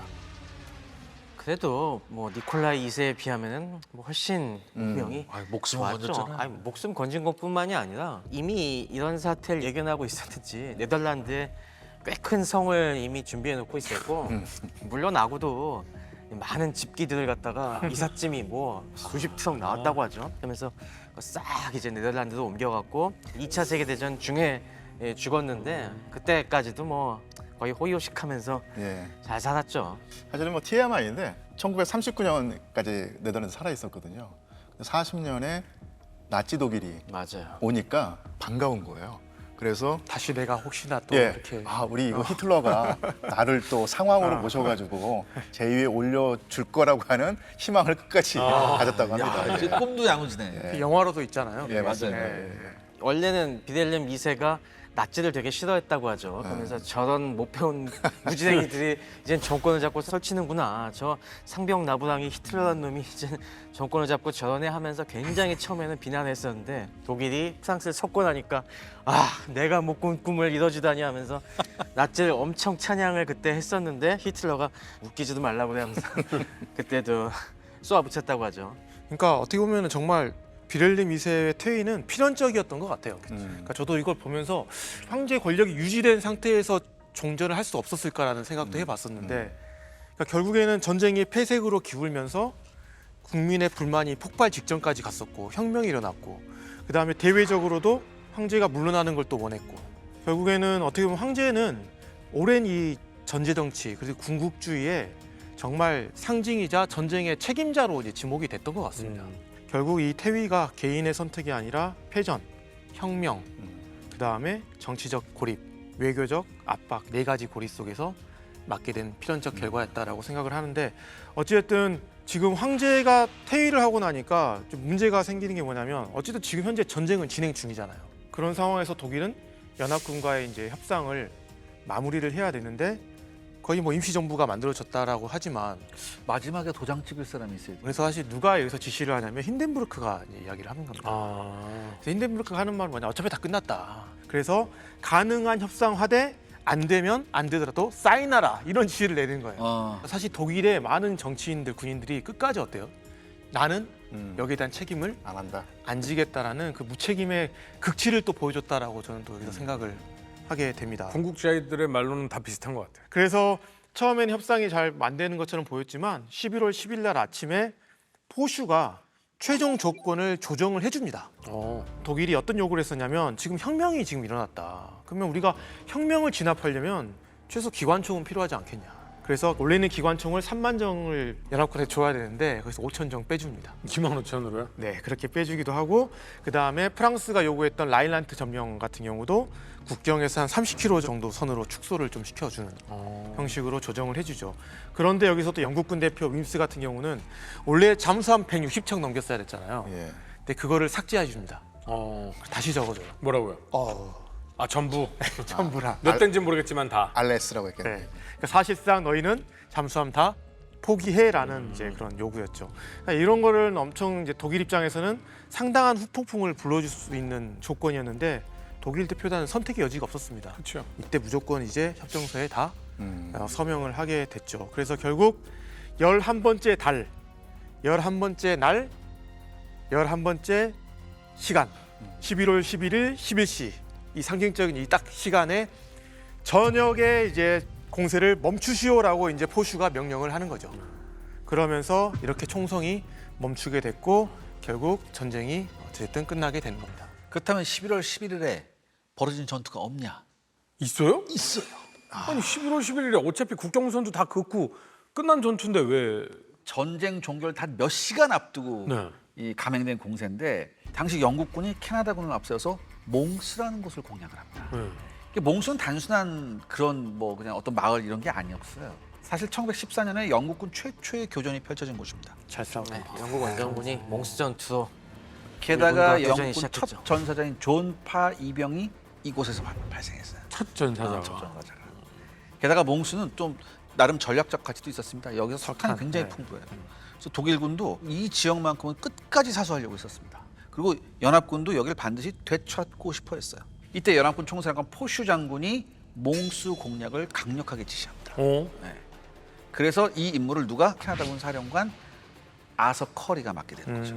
그래도 뭐 니콜라이 2세에 비하면은 뭐 훨씬 운명이 목숨을 좋았죠. 건졌잖아요. 아니, 목숨 건진 것뿐만이 아니라 이미 이런 사태를 예견하고 있었는지 네덜란드에 꽤 큰 성을 이미 준비해 놓고 있었고 물러나고도 많은 집기들을 갖다가 이삿짐이 뭐 수십 트럭 나왔다고 하죠. 그러면서 싹 이제 네덜란드로 옮겨갔고 2차 세계대전 중에 죽었는데 그때까지도 뭐 거의 호의호식하면서 예. 잘 살았죠. 사실은 뭐 TMI인데 1939년까지 네덜란드 살아 있었거든요. 40년에 나치 독일이 맞아요. 오니까 반가운 거예요. 그래서 다시 내가 혹시나 또 예, 이렇게 우리 이거 히틀러가 나를 또 상황으로 모셔가지고 제위에 올려줄 거라고 하는 희망을 끝까지 가졌다고 합니다. 이제 꿈도 야무지네. 그 영화로도 있잖아요. 예, 맞아요. 예. 원래는 비델렘 2세가 나치를 되게 싫어했다고 하죠. 그러면서 저런 못 배운 무지랭이들이 이젠 정권을 잡고 설치는구나. 저 상병 나부랑이 히틀러라는 놈이 이제 정권을 잡고 저러네 하면서 굉장히 처음에는 비난했었는데 독일이 프랑스를 석권하니까 내가 못 꾼 꿈을 이뤄주다니 하면서 나치를 엄청 찬양을 그때 했었는데 히틀러가 웃기지도 말라고 그래 하면서 그때도 쏘아붙였다고 하죠. 그러니까 어떻게 보면 정말 비렐름 2세의 퇴위는 필연적이었던 것 같아요. 그러니까 저도 이걸 보면서 황제 권력이 유지된 상태에서 종전을 할 수 없었을까라는 생각도 해봤었는데 그러니까 결국에는 전쟁이 폐색으로 기울면서 국민의 불만이 폭발 직전까지 갔었고 혁명이 일어났고 그 다음에 대외적으로도 황제가 물러나는 걸 또 원했고 결국에는 어떻게 보면 황제는 오랜 이 전제정치 그리고 군국주의의 정말 상징이자 전쟁의 책임자로 이제 지목이 됐던 것 같습니다. 결국 이 퇴위가 개인의 선택이 아니라 패전, 혁명, 그 다음에 정치적 고립, 외교적 압박 네 가지 고립 속에서 맞게 된 필연적 결과였다라고 생각을 하는데 어찌됐든 지금 황제가 퇴위를 하고 나니까 좀 문제가 생기는 게 뭐냐면 어쨌든 지금 현재 전쟁은 진행 중이잖아요. 그런 상황에서 독일은 연합군과의 이제 협상을 마무리를 해야 되는데 거의 뭐 임시정부가 만들어졌다라고 하지만 마지막에 도장 찍을 사람이 있어야 돼. 그래서 사실 누가 여기서 지시를 하냐면 힌덴부르크가 이제 이야기를 하는 겁니다. 아. 그래서 힌덴부르크가 하는 말은 뭐냐 어차피 다 끝났다. 그래서 가능한 협상하되 안 되면 안 되더라도 사인하라 이런 지시를 내는 거예요. 사실 독일의 많은 정치인들 군인들이 끝까지 어때요? 나는 여기에 대한 책임을 안 한다. 안 지겠다라는 그 무책임의 극치를 또 보여줬다라고 저는 또 여기서 생각을 하게 됩니다. 건국주의들의 말로는 다 비슷한 것 같아요. 그래서 처음에는 협상이 잘 안 되는 것처럼 보였지만 11월 10일 날 아침에 포슈가 최종 조건을 조정을 해줍니다. 독일이 어떤 요구를 했었냐면 지금 혁명이 지금 일어났다. 그러면 우리가 혁명을 진압하려면 최소 기관총은 필요하지 않겠냐. 그래서 원래는 기관총을 3만 정을 연합군에 줘야 되는데 거기서 5천 정 빼줍니다. 2만 5천으로요? 네, 그렇게 빼주기도 하고 그 다음에 프랑스가 요구했던 라인란트 점령 같은 경우도 국경에서 한 30km 정도 선으로 축소를 좀 시켜주는 형식으로 조정을 해주죠. 그런데 여기서 또 영국군 대표 윈스 같은 경우는 원래 잠수함 160척 넘겼어야 됐잖아요. 예. 근데 그거를 삭제해 줍니다. 다시 적어줘요. 뭐라고요? 아 전부. 전부라. 몇 대인지 모르겠지만 다. RS라고 했겠네. 네. 그러니까 사실상 너희는 잠수함 다 포기해라는 이제 그런 요구였죠. 그러니까 이런 거를 엄청 이제 독일 입장에서는 상당한 후폭풍을 불러줄 수 있는 조건이었는데 독일 대표단은 선택의 여지가 없었습니다. 그렇죠. 이때 무조건 이제 협정서에 다 서명을 하게 됐죠. 그래서 결국 11번째 달, 11번째 날, 11번째 시간 11월 11일 11시 이 상징적인 이 딱 시간에 저녁에 이제 공세를 멈추시오라고 이제 포슈가 명령을 하는 거죠. 그러면서 이렇게 총성이 멈추게 됐고 결국 전쟁이 어쨌든 끝나게 되는 겁니다. 그렇다면 11월 11일에 벌어진 전투가 없냐? 있어요? 있어요. 아니 11월 11일에 어차피 국경선도 다 긋고 끝난 전투인데 왜? 전쟁 종결 단 몇 시간 앞두고 네. 이 감행된 공세인데 당시 영국군이 캐나다군을 앞세워서 몽스라는 곳을 공략을 합니다. 네. 이게 몽스는 단순한 그런 뭐 그냥 어떤 마을 이런 게 아니었어요. 사실 1914년에 영국군 최초의 교전이 펼쳐진 곳입니다. 잘 싸우네. 영국 원정군이 몽스 전투 게다가 일본과 교전이 영국군 시작했죠. 첫 전사자인 존 파 이병이 이곳에서 발생했어요. 첫 전사자가. 첫 전사자가. 게다가 몽스는 좀 나름 전략적 가치도 있었습니다. 여기서 석탄이 굉장히 풍부해요. 그래서 독일군도 이 지역만큼은 끝까지 사수하려고 했었습니다. 그리고 연합군도 여기를 반드시 되찾고 싶어 했어요. 이때 연합군 총사령관 포슈 장군이 몽수 공략을 강력하게 지시합니다. 그래서 이 임무를 누가? 캐나다군 사령관 아서 커리가 맡게 되는 거죠.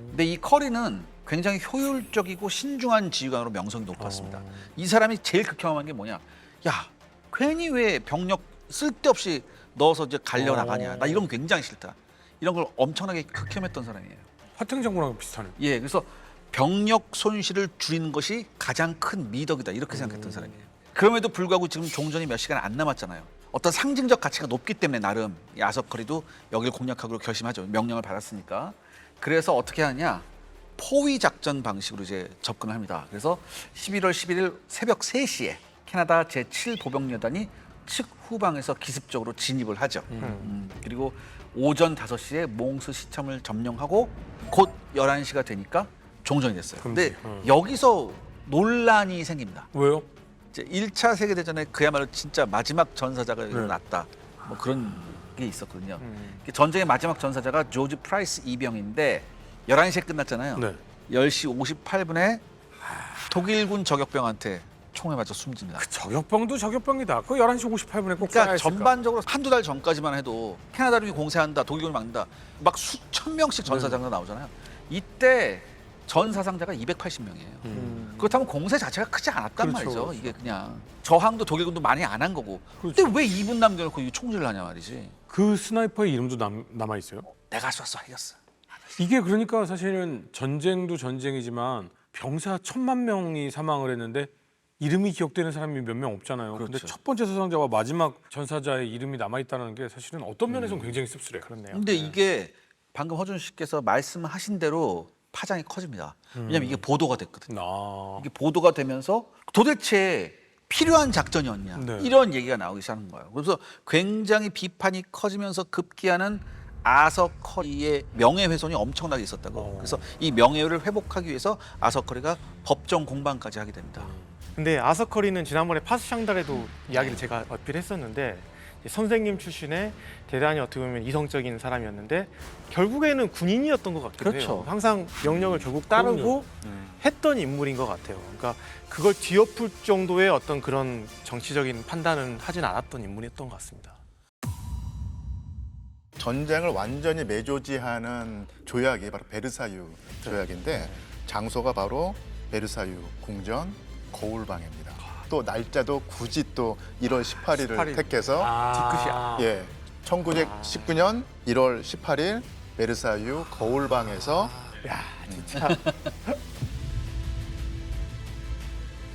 근데 이 커리는 굉장히 효율적이고 신중한 지휘관으로 명성이 높았습니다. 이 사람이 제일 극혐한 게 뭐냐? 야, 괜히 왜 병력 쓸데없이 넣어서 이제 갈려 나가냐? 나 이런 거 굉장히 싫다. 이런 걸 엄청나게 극혐했던 사람이에요. 화탱 장군하고 비슷하네. 예, 그래서 병력 손실을 줄이는 것이 가장 큰 미덕이다 이렇게 생각했던 사람이에요. 그럼에도 불구하고 지금 종전이 몇 시간 안 남았잖아요. 어떤 상징적 가치가 높기 때문에 나름 이 아서커리도 여기를 공략하기로 결심하죠. 명령을 받았으니까. 그래서 어떻게 하느냐? 포위 작전 방식으로 이제 접근을 합니다. 그래서 11월 11일 새벽 3시에 캐나다 제7보병여단이 측 후방에서 기습적으로 진입을 하죠. 그리고 오전 5시에 몽스 시참을 점령하고 곧 11시가 되니까 종전이 됐어요. 근데 여기서 논란이 생깁니다. 왜요? 이제 1차 세계대전에 그야말로 진짜 마지막 전사자가 일어났다. 뭐 그런 게 있었거든요. 전쟁의 마지막 전사자가 조지 프라이스 이병인데 11시에 끝났잖아요. 네. 10시 58분에 독일군 저격병한테 총에 맞아 숨집니다. 저격병도 저격병이다. 그 11시 58분에 꼭 그러니까 쏴야 했을까? 전반적으로 한두 달 전까지만 해도 캐나다군이 공세한다, 독일군이 막는다, 막 수천 명씩 전사자가 나오잖아요. 이때 전 사상자가 280명이에요. 그렇다면 공세 자체가 크지 않았단 그렇죠, 말이죠. 그렇죠. 이게 그냥 저항도 독일군도 많이 안 한 거고. 그렇죠. 근데 왜 2분 남겨놓고 이 총질을 하냐 말이지. 그 스나이퍼의 이름도 남아 있어요. 내가 쐈어, 이겼어. 이게 그러니까 사실은 전쟁도 전쟁이지만 병사 1,000만 명이 사망을 했는데 이름이 기억되는 사람이 몇 명 없잖아요. 근데 그렇죠. 첫 번째 사상자와 마지막 전사자의 이름이 남아 있다는 게 사실은 어떤 면에서는 굉장히 씁쓸해요. 그렇네요. 근데 이게 방금 허준 씨께서 말씀하신 대로 파장이 커집니다. 왜냐하면 이게 보도가 됐거든요. 아. 이게 보도가 되면서 도대체 필요한 작전이었냐 네. 이런 얘기가 나오기 시작하는 거예요. 그래서 굉장히 비판이 커지면서 급기야는 아서커리의 명예훼손이 엄청나게 있었다고. 그래서 이 명예를 회복하기 위해서 아서커리가 법정 공방까지 하게 됩니다. 근데 아서커리는 지난번에 파스샹달에도 이야기를 제가 어필했었는데 선생님 출신의 대단히 어떻게 보면 이성적인 사람이었는데 결국에는 군인이었던 것 같기도 그렇죠. 해요. 항상 명령을 결국 따르고 했던 인물인 것 같아요. 그러니까 그걸 뒤엎을 정도의 어떤 그런 정치적인 판단은 하진 않았던 인물이었던 것 같습니다. 전쟁을 완전히 매조지하는 조약이 바로 베르사유 조약인데 장소가 바로 베르사유 궁전 거울방입니다. 또 날짜도 굳이 또 1월 18일을 18일. 택해서 뒤끝이야. 예, 1919년 1월 18일 베르사유 거울방에서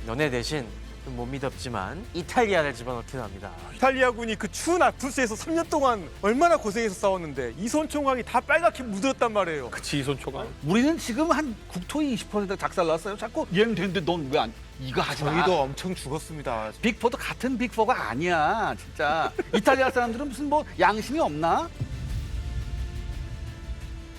연애 대신 못 믿었지만 이탈리아를 집어넣기도 합니다. 이탈리아군이 그 추운 알프스에서 3년 동안 얼마나 고생해서 싸웠는데 이손 총각이 다 빨갛게 묻었단 말이에요. 그치 손초가. 우리는 지금 한 국토의 20% 작살났어요. 자꾸 얘는 되는데 넌 왜 안 이거 하지 마. 저희도 엄청 죽었습니다. 빅4도 같은 빅4가 아니야. 진짜 이탈리아 사람들은 무슨 뭐 양심이 없나?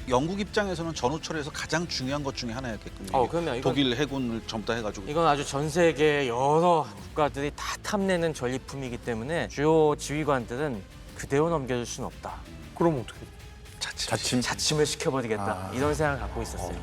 영국 입장에서는 전후철에서 가장 중요한 것 중에 하나였겠군요. 그러면 이건- 독일 해군을 전부 다 해가지고 이건 아주 전 세계 여러 국가들이 다 탐내는 전리품이기 때문에 주요 지휘관들은 그대로 넘겨줄 수는 없다. 그럼 어떻게? 자침 자침을 시켜버리겠다. 이런 생각을 갖고 있었어요.